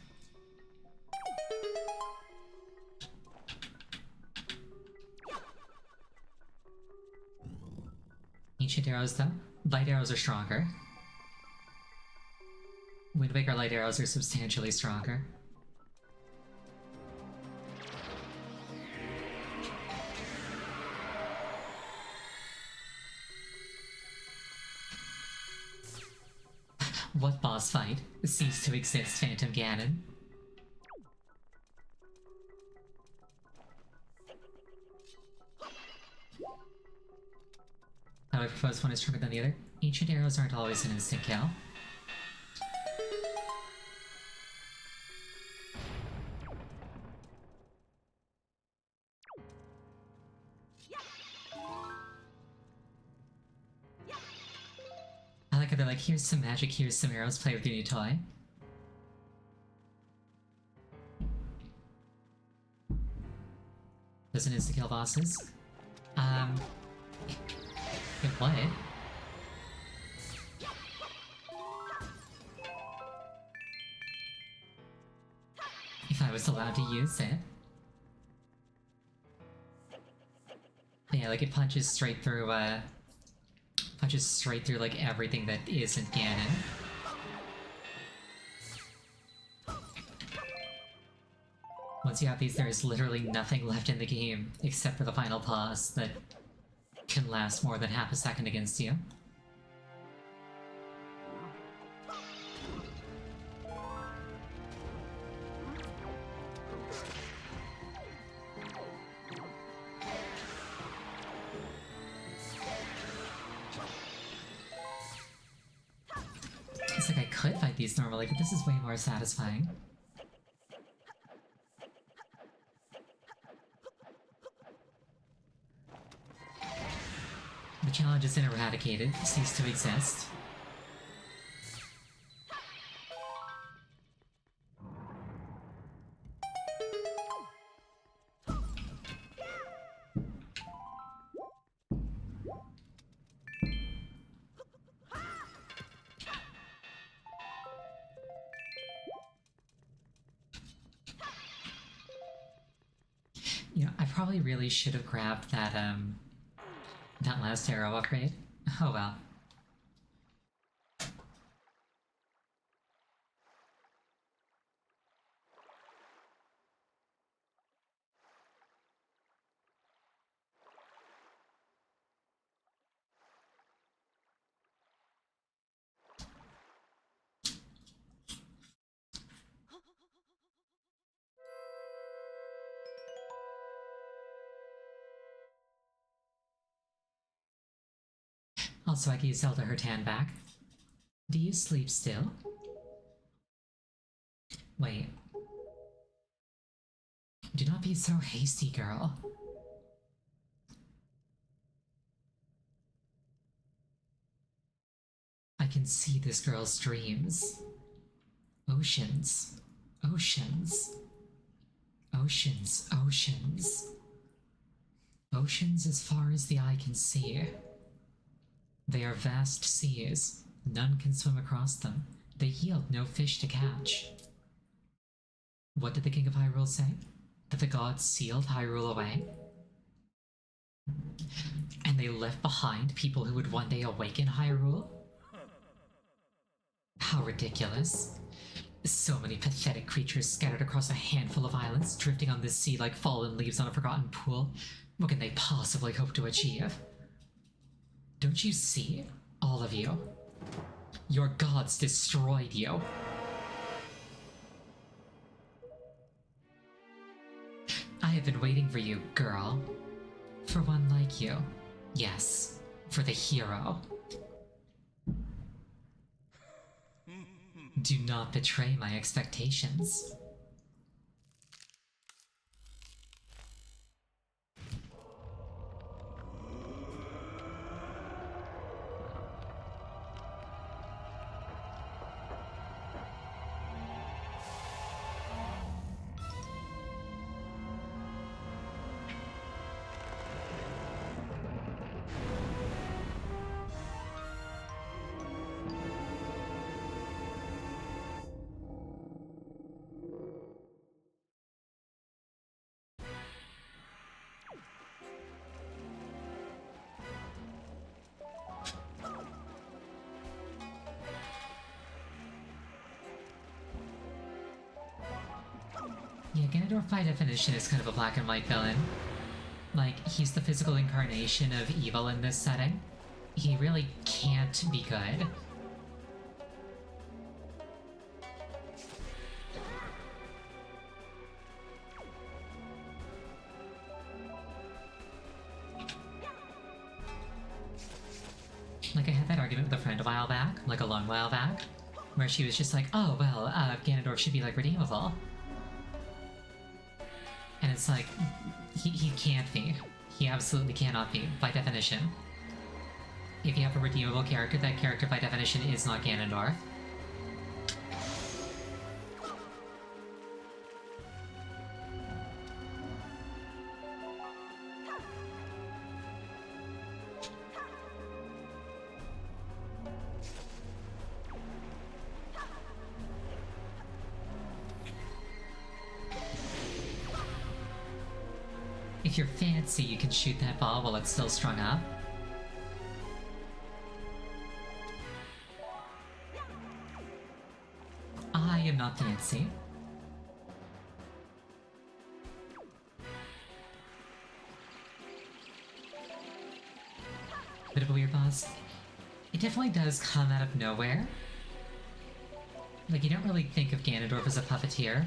Ancient arrows, though, light arrows are stronger. Wind Waker light arrows are substantially stronger. What boss fight ceased to exist, Phantom Ganon? How I propose one is stronger than the other? Ancient arrows aren't always an instant kill. I like how they're like, here's some magic, here's some arrows, play with your new toy. Doesn't insta-kill bosses? It would. If I was allowed to use it. But yeah, like it punches straight through, like everything that isn't Ganon. Once you have these, there is literally nothing left in the game except for the final boss that can last more than half a second against you. It's like I could fight these normally, but this is way more satisfying. The challenge isn't eradicated, ceased to exist. You know, I probably really should have grabbed that last arrow upgrade. Oh well. Also, I gave Zelda her tan back. Do you sleep still? Wait. Do not be so hasty, girl. I can see this girl's dreams. Oceans. Oceans. Oceans. Oceans. Oceans as far as the eye can see. They are vast seas. None can swim across them. They yield no fish to catch. What did the King of Hyrule say? That the gods sealed Hyrule away? And they left behind people who would one day awaken Hyrule? How ridiculous. So many pathetic creatures scattered across a handful of islands, drifting on this sea like fallen leaves on a forgotten pool. What can they possibly hope to achieve? Don't you see, all of you? Your gods destroyed you. I have been waiting for you, girl. For one like you. Yes, for the hero. Do not betray my expectations. Yeah, Ganondorf by definition is kind of a black and white villain. Like, he's the physical incarnation of evil in this setting. He really can't be good. Like, I had that argument with a friend a while back, like a long while back, where she was just like, oh, well, Ganondorf should be, like, redeemable. And it's like, he can't be. He absolutely cannot be, by definition. If you have a redeemable character, that character by definition is not Ganondorf. If you're fancy, you can shoot that ball while it's still strung up. I am not fancy. Bit of a weird boss. It definitely does come out of nowhere. Like, you don't really think of Ganondorf as a puppeteer.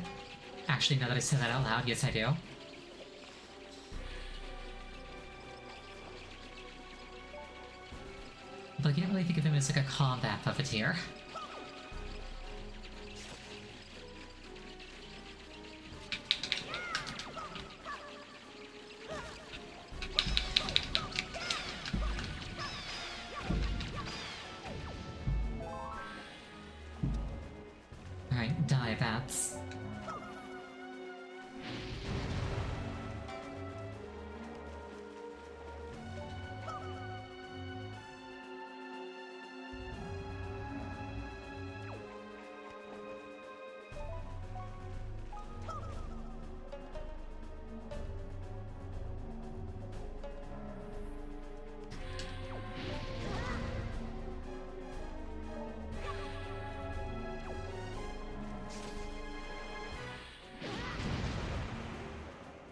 Actually, now that I say that out loud, yes I do. But like, you don't really think of him as like a combat puppeteer. Alright, die, bats.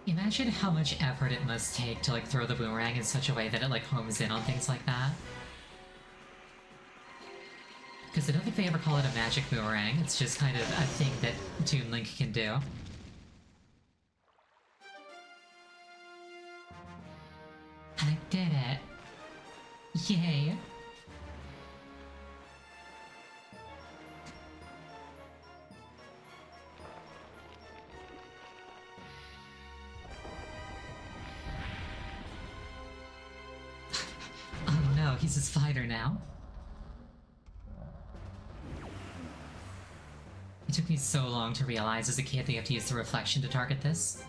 Imagine how much effort it must take to like throw the boomerang in such a way that it like homes in on things like that. Because I don't think they ever call it a magic boomerang, it's just kind of a thing that Toon Link can do. And I did it! Yay! Oh no, he's a spider now. It took me so long to realize as a kid that you have to use the reflection to target this.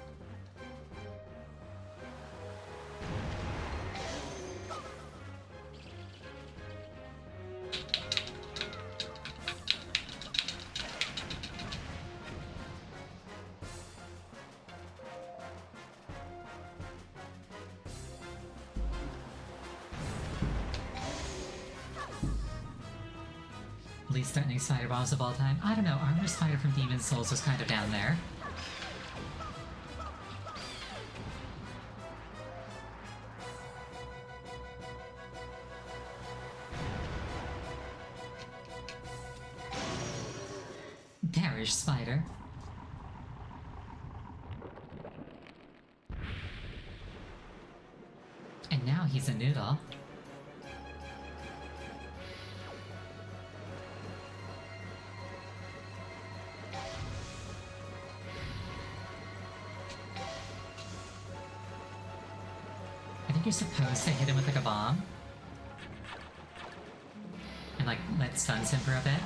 Least threatening spider boss of all time. I don't know, Armor Spider from Demon's Souls was kind of down there. Garish Spider. And now he's a noodle. I think you're supposed to hit him with like a bomb. And like let stuns him for a bit.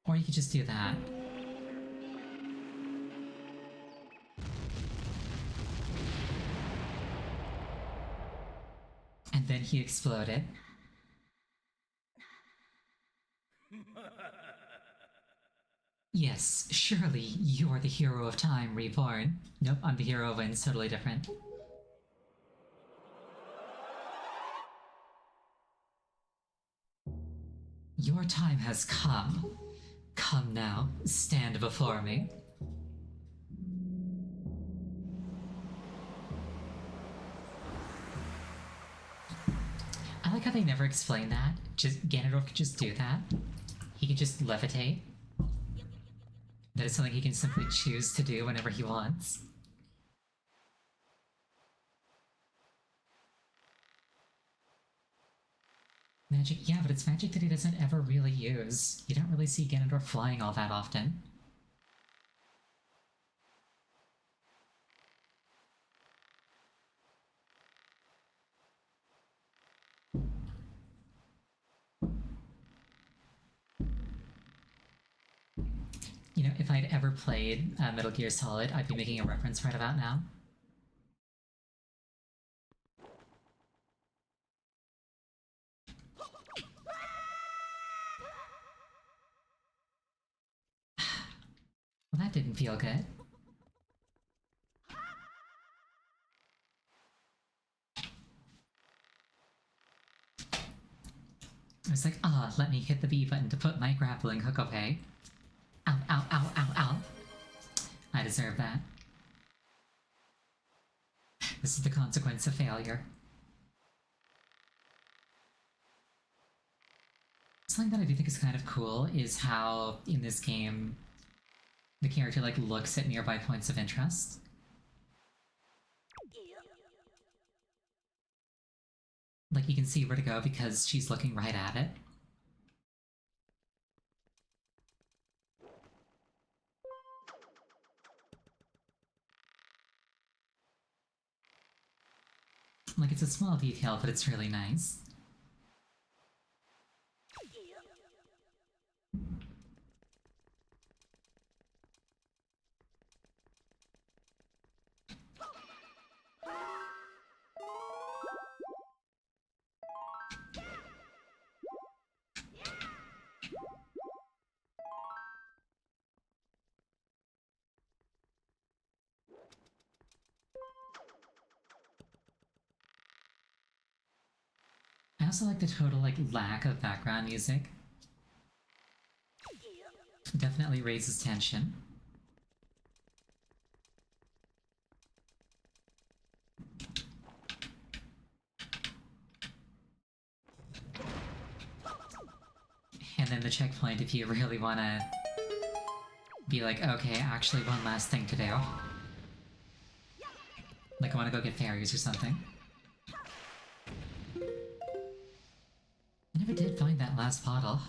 Or you could just do that. And then he exploded. Yes, surely you are the hero of time reborn. Nope, I'm the hero of Wind, totally different. Your time has come. Come now, stand before me. I like how they never explain that. Just Ganondorf could just do that. He could just levitate. That is something he can simply choose to do whenever he wants. Magic, yeah, but it's magic that he doesn't ever really use. You don't really see Ganondorf flying all that often. You know, if I'd ever played Metal Gear Solid, I'd be making a reference right about now. Well, that didn't feel good. I was like, let me hit the B button to put my grappling hook away. Ow, ow, ow, ow, ow. I deserve that. This is the consequence of failure. Something that I do think is kind of cool is how, in this game, the character, like, looks at nearby points of interest. Like, you can see where to go because she's looking right at it. Like, it's a small detail, but it's really nice. I also like the total, like, lack of background music. Definitely raises tension. And then the checkpoint if you really want to be like, okay, actually one last thing to do. Like I want to go get fairies or something. I never did find that last bottle.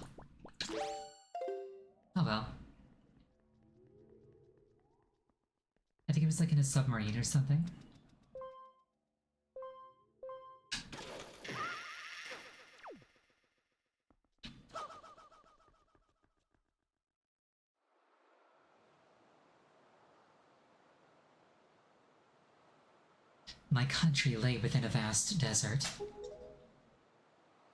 Oh well. I think it was like in a submarine or something. My country lay within a vast desert.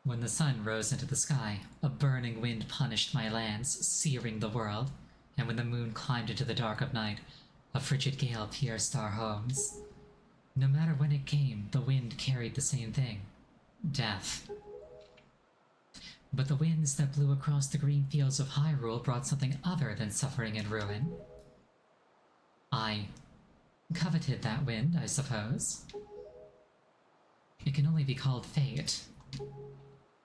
When the sun rose into the sky, a burning wind punished my lands, searing the world, and when the moon climbed into the dark of night, a frigid gale pierced our homes. No matter when it came, the wind carried the same thing: death. But the winds that blew across the green fields of Hyrule brought something other than suffering and ruin. I coveted that wind, I suppose. It can only be called fate.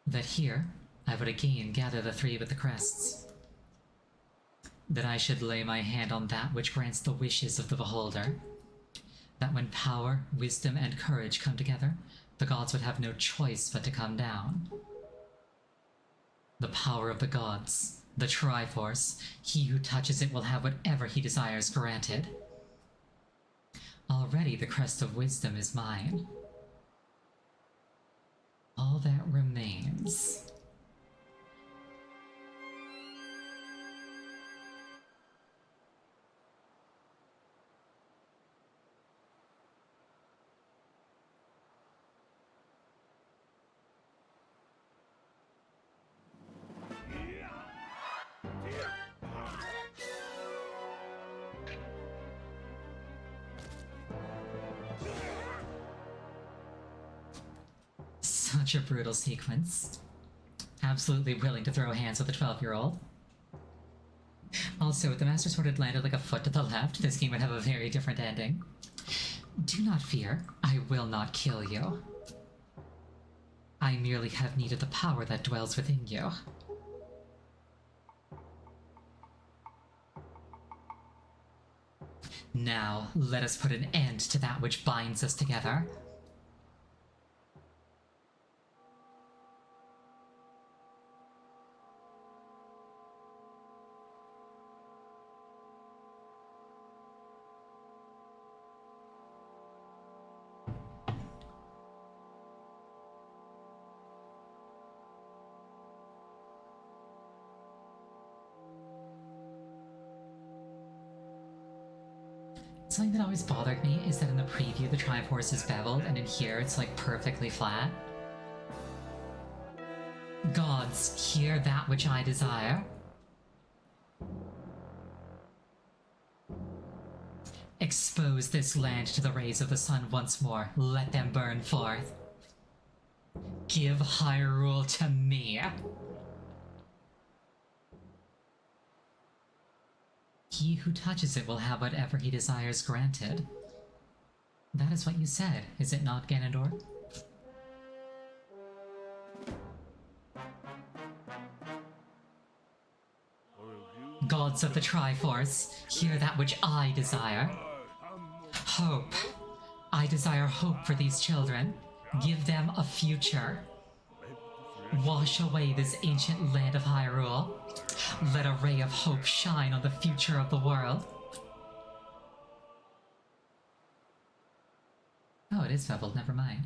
That here, I would again gather the three with the crests. That I should lay my hand on that which grants the wishes of the beholder. That when power, wisdom, and courage come together, the gods would have no choice but to come down. The power of the gods, the Triforce, he who touches it will have whatever he desires granted. Already the crest of wisdom is mine. All that remains. Such a brutal sequence. Absolutely willing to throw hands with a 12-year-old. Also, if the Master Sword had landed like a foot to the left, this game would have a very different ending. Do not fear, I will not kill you. I merely have need of the power that dwells within you. Now, let us put an end to that which binds us together. Something that always bothered me is that in the preview the Triforce is beveled, and in here it's like perfectly flat. Gods, hear that which I desire. Expose this land to the rays of the sun once more. Let them burn forth. Give Hyrule to me. He who touches it will have whatever he desires granted. That is what you said, is it not, Ganondorf? Gods of the Triforce, hear that which I desire. Hope. I desire hope for these children. Give them a future. Wash away this ancient land of Hyrule. Let a ray of hope shine on the future of the world. Oh, it is beveled, never mind.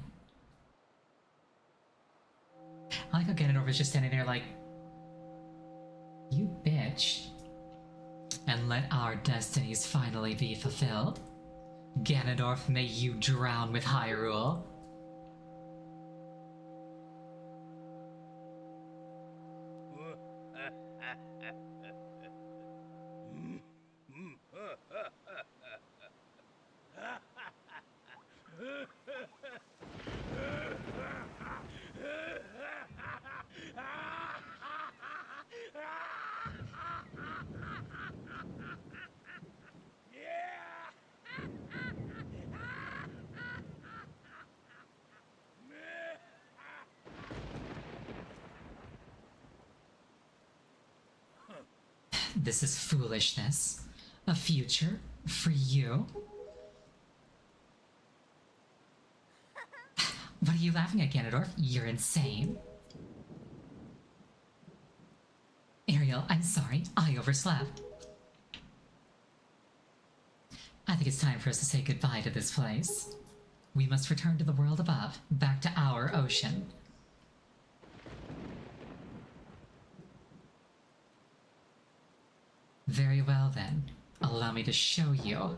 I like how Ganondorf is just standing there like, you bitch. And let our destinies finally be fulfilled. Ganondorf, may you drown with Hyrule. This is foolishness. A future? For you? What are you laughing at, Ganondorf? You're insane. Ariel, I'm sorry. I overslept. I think it's time for us to say goodbye to this place. We must return to the world above, back to our ocean. Very well then. Allow me to show you.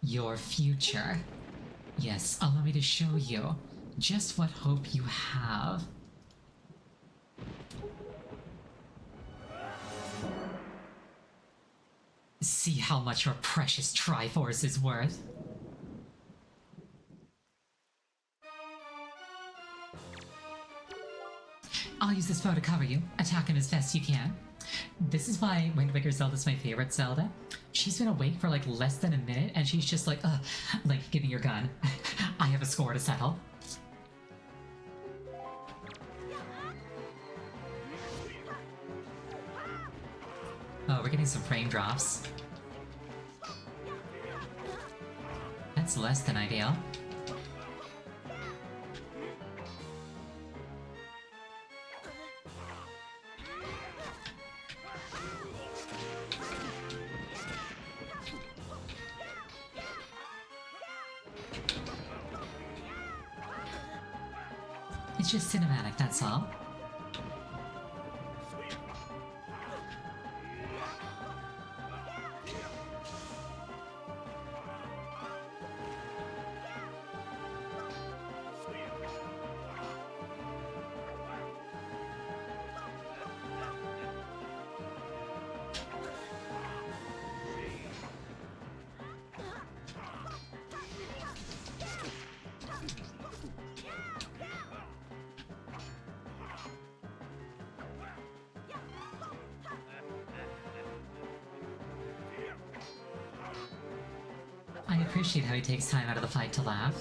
Your future. Yes, allow me to show you just what hope you have. See how much your precious Triforce is worth. I'll use this bow to cover you. Attack him as best you can. This is why Wind Waker Zelda's my favorite Zelda. She's been awake for like less than a minute and she's just like, give me your gun. I have a score to settle. Oh, we're getting some frame drops. That's less than ideal. It's just cinematic, that's all. appreciate how he takes time out of the fight to laugh.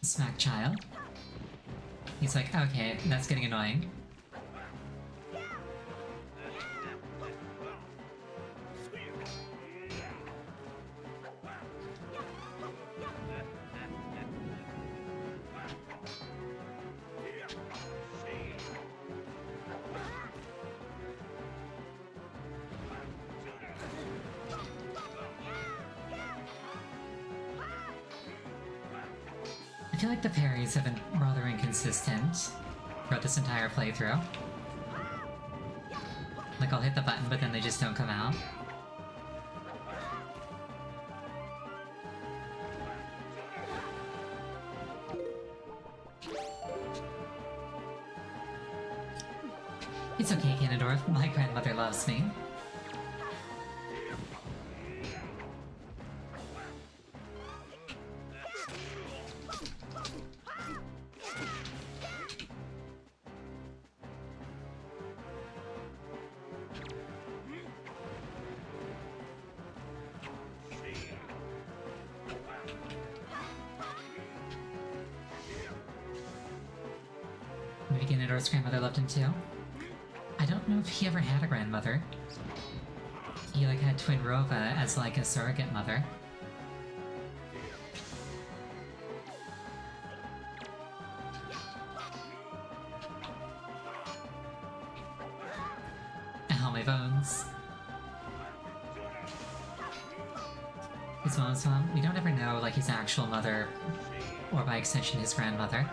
Smack child. He's like, okay, that's getting annoying. I feel like the parries have been rather inconsistent throughout this entire playthrough. Like, I'll hit the button, but then they just don't come out. It's okay, Ganondorf. My grandmother loves me. Maybe Ganondorf's grandmother loved him too. I don't know if he ever had a grandmother. He like had Twin Rova as like a surrogate mother. Ow, my bones. His mom's mom, we don't ever know like his actual mother, or by extension his grandmother.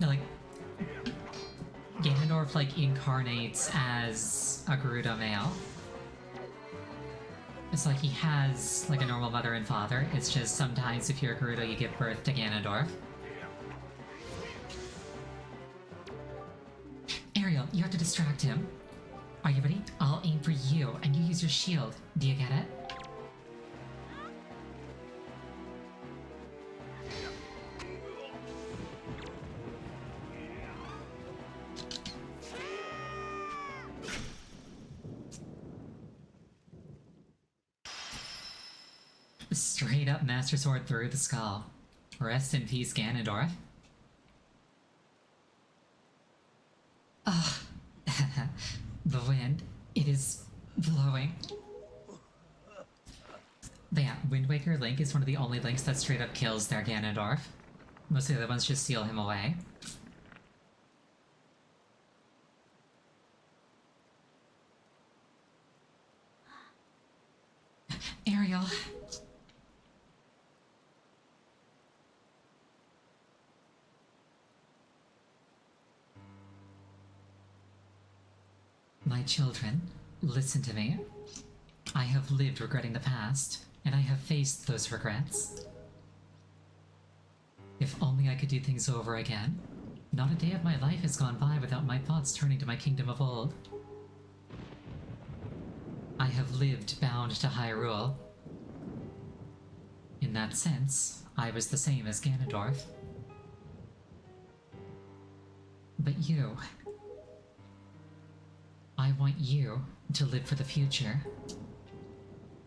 No, like, Ganondorf, like, incarnates as a Gerudo male. It's like he has, like, a normal mother and father. It's just sometimes if you're a Gerudo, you give birth to Ganondorf. Ariel, you have to distract him. Are you ready? I'll aim for you, and you use your shield. Do you get it? Straight up Master Sword through the skull. Rest in peace, Ganondorf. Ugh. The wind. It is blowing. But yeah, Wind Waker Link is one of the only Links that straight up kills their Ganondorf. Most of the other ones just seal him away. Ariel. My children, listen to me. I have lived regretting the past, and I have faced those regrets. If only I could do things over again. Not a day of my life has gone by without my thoughts turning to my kingdom of old. I have lived bound to Hyrule. In that sense, I was the same as Ganondorf. But you... I want you to live for the future.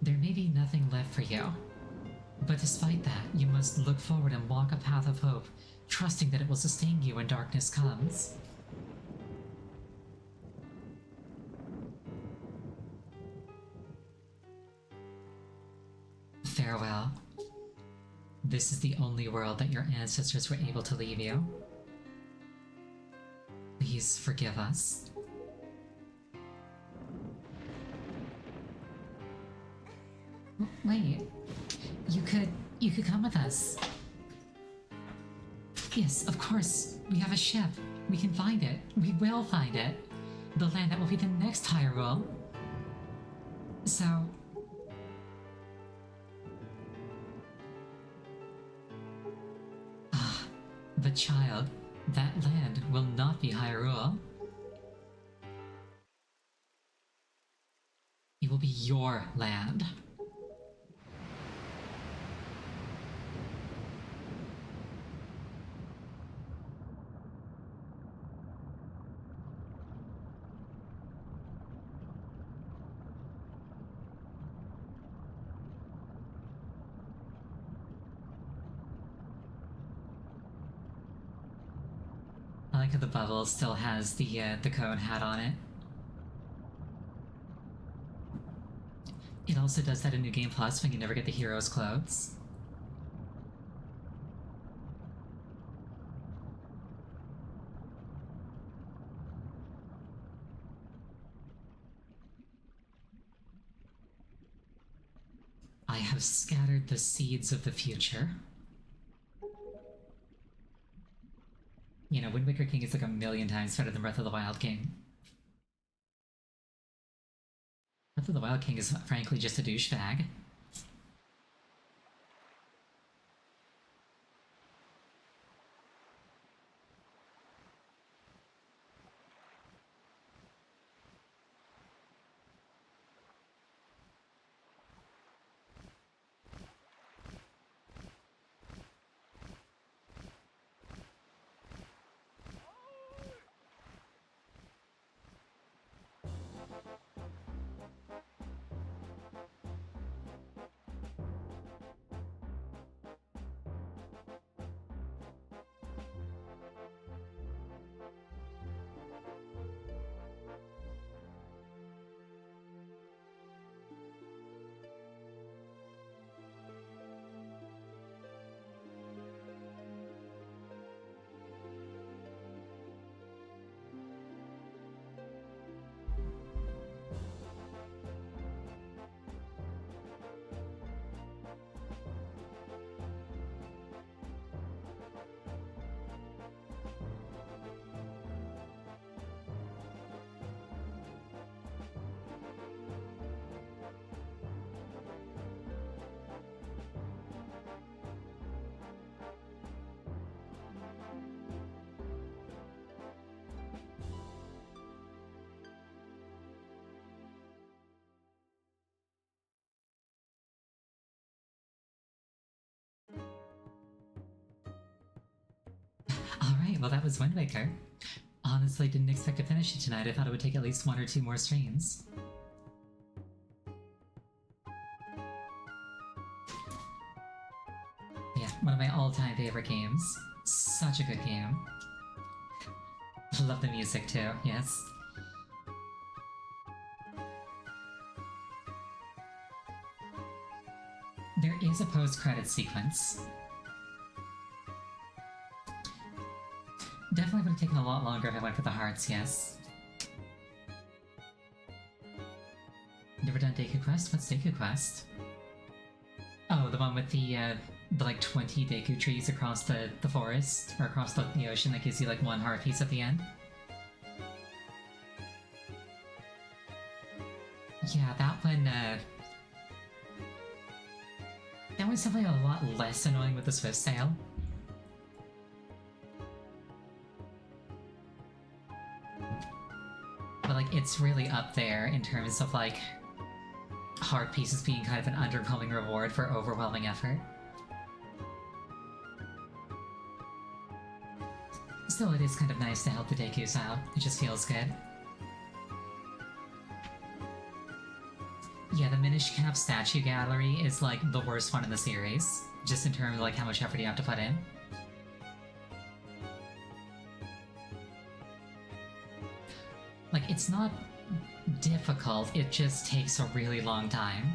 There may be nothing left for you. But despite that, you must look forward and walk a path of hope, trusting that it will sustain you when darkness comes. Farewell. This is the only world that your ancestors were able to leave you. Please forgive us. Wait, you could come with us. Yes, of course. We have a ship. We can find it. We will find it. The land that will be the next Hyrule. So... But child, that land will not be Hyrule. It will be your land. I like how the bubble still has the cone hat on it. It also does that in New Game Plus when you never get the hero's clothes. I have scattered the seeds of the future. You know, Wind Waker King is like a million times better than Breath of the Wild King. Breath of the Wild King is frankly just a douchebag. Alright, well that was Wind Waker. Honestly, didn't expect to finish it tonight. I thought it would take at least 1 or 2 more streams. Yeah, one of my all-time favorite games. Such a good game. Love the music too, yes. There is a post-credit sequence. Definitely would have taken a lot longer if I went for the hearts, yes. Never done Deku Quest? What's Deku Quest? Oh, the one with the like 20 Deku trees across the forest, or across the ocean that gives you like 1 heart piece at the end? Yeah, that one, that was definitely a lot less annoying with the Swift Sail. But like, it's really up there in terms of like heart pieces being kind of an underwhelming reward for overwhelming effort. Still, it is kind of nice to help the Dekus out. It just feels good. Yeah, the Minish Cap statue gallery is like the worst one in the series, just in terms of like how much effort you have to put in. Like, it's not difficult, it just takes a really long time.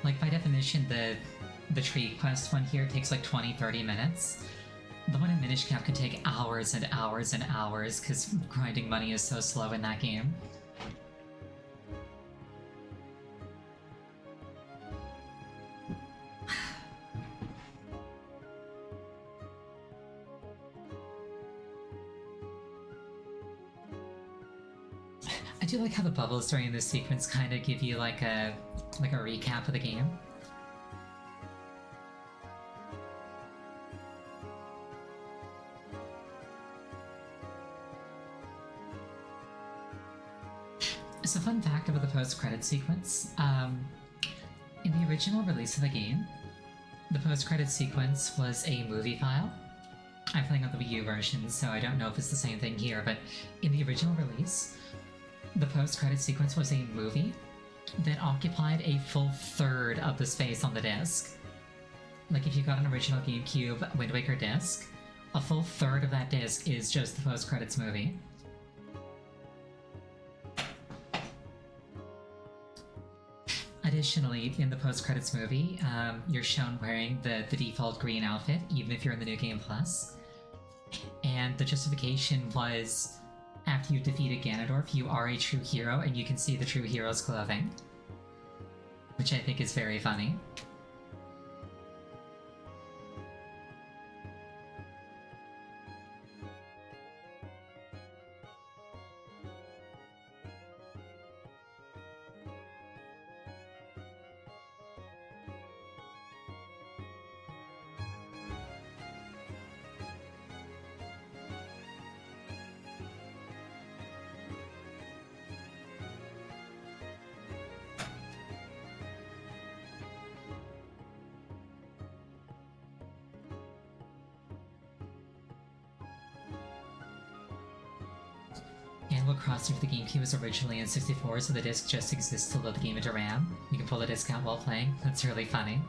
Like, by definition, the tree quest one here takes like 20-30 minutes. The one in Minish Cap could take hours and hours and hours, because grinding money is so slow in that game. I do like how the bubbles during this sequence kind of give you like a like a recap of the game. So fun fact about the post-credit sequence, in the original release of the game, the post-credit sequence was a movie file. I'm playing on the Wii U version, so I don't know if it's the same thing here, but in the original release, the post-credit sequence was a movie that occupied a full third of the space on the disc. Like if you got an original GameCube Wind Waker disc, a full third of that disc is just the post-credits movie. Additionally, in the post-credits movie, you're shown wearing the default green outfit, even if you're in the New Game Plus. And the justification was, after you defeated Ganondorf, you are a true hero and you can see the true hero's clothing. Which I think is very funny. Animal Crossing for the GameCube was originally in 64, so the disc just exists to load the game into RAM. You can pull the disc out while playing. That's really funny.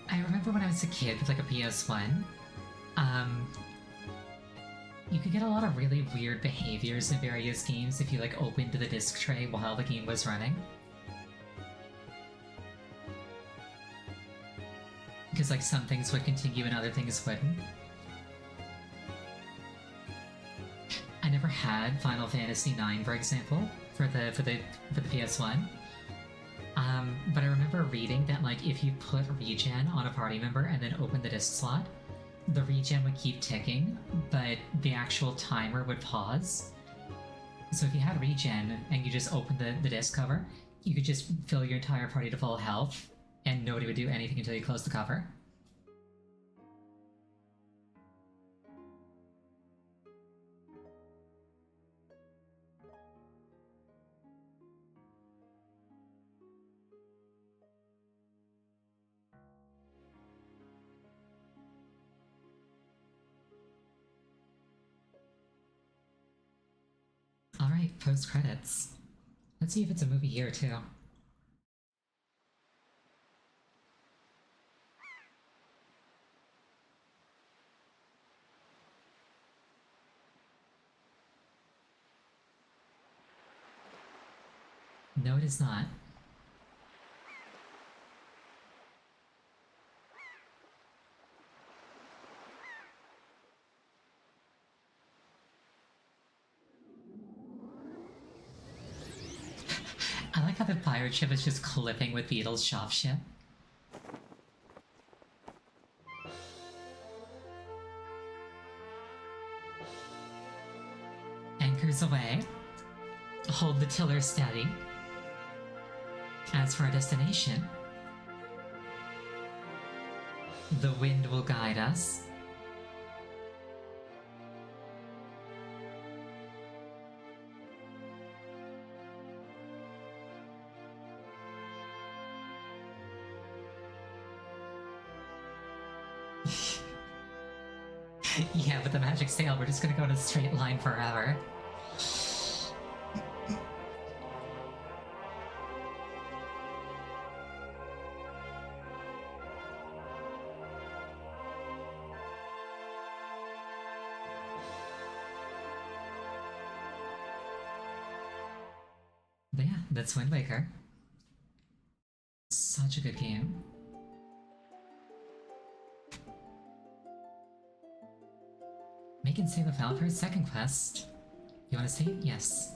I remember when I was a kid with like a PS1, you could get a lot of really weird behaviors in various games if you like opened the disc tray while the game was running. Because like some things would continue and other things wouldn't. I never had Final Fantasy IX, for example, for the PS1. But I remember reading that like if you put regen on a party member and then open the disc slot, the regen would keep ticking, but the actual timer would pause. So if you had regen and you just opened the disc cover, you could just fill your entire party to full health, and nobody would do anything until you close the cover. Alright, post-credits. Let's see if it's a movie here too. No, it is not. I like how the pirate ship is just clipping with Beetle's shop ship. Anchors away. Hold the tiller steady. As for our destination, the wind will guide us. Yeah, with the magic sail, we're just gonna go in a straight line forever. But yeah, that's Wind Waker. Such a good game. Make and save a file for his second quest. You wanna save? Yes.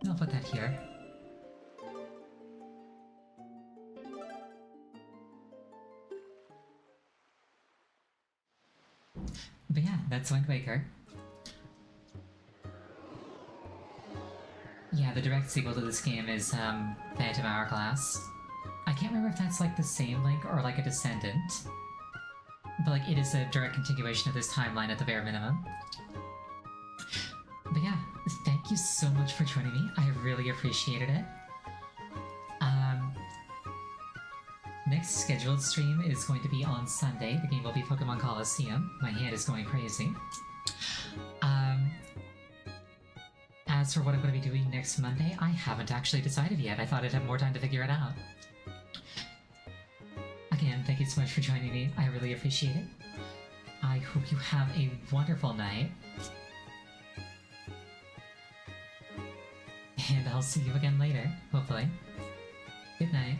I'll put that here. But yeah, that's Wind Waker. Yeah, the direct sequel to this game is Phantom Hourglass. I can't remember if that's like the same Link or like a descendant. But like it is a direct continuation of this timeline at the bare minimum. But yeah, thank you so much for joining me. I really appreciated it. Next scheduled stream is going to be on Sunday. The game will be Pokemon Coliseum. My hand is going crazy. As for what I'm going to be doing next Monday, I haven't actually decided yet. I thought I'd have more time to figure it out. Again, thank you so much for joining me. I really appreciate it. I hope you have a wonderful night. And I'll see you again later, hopefully. Good night.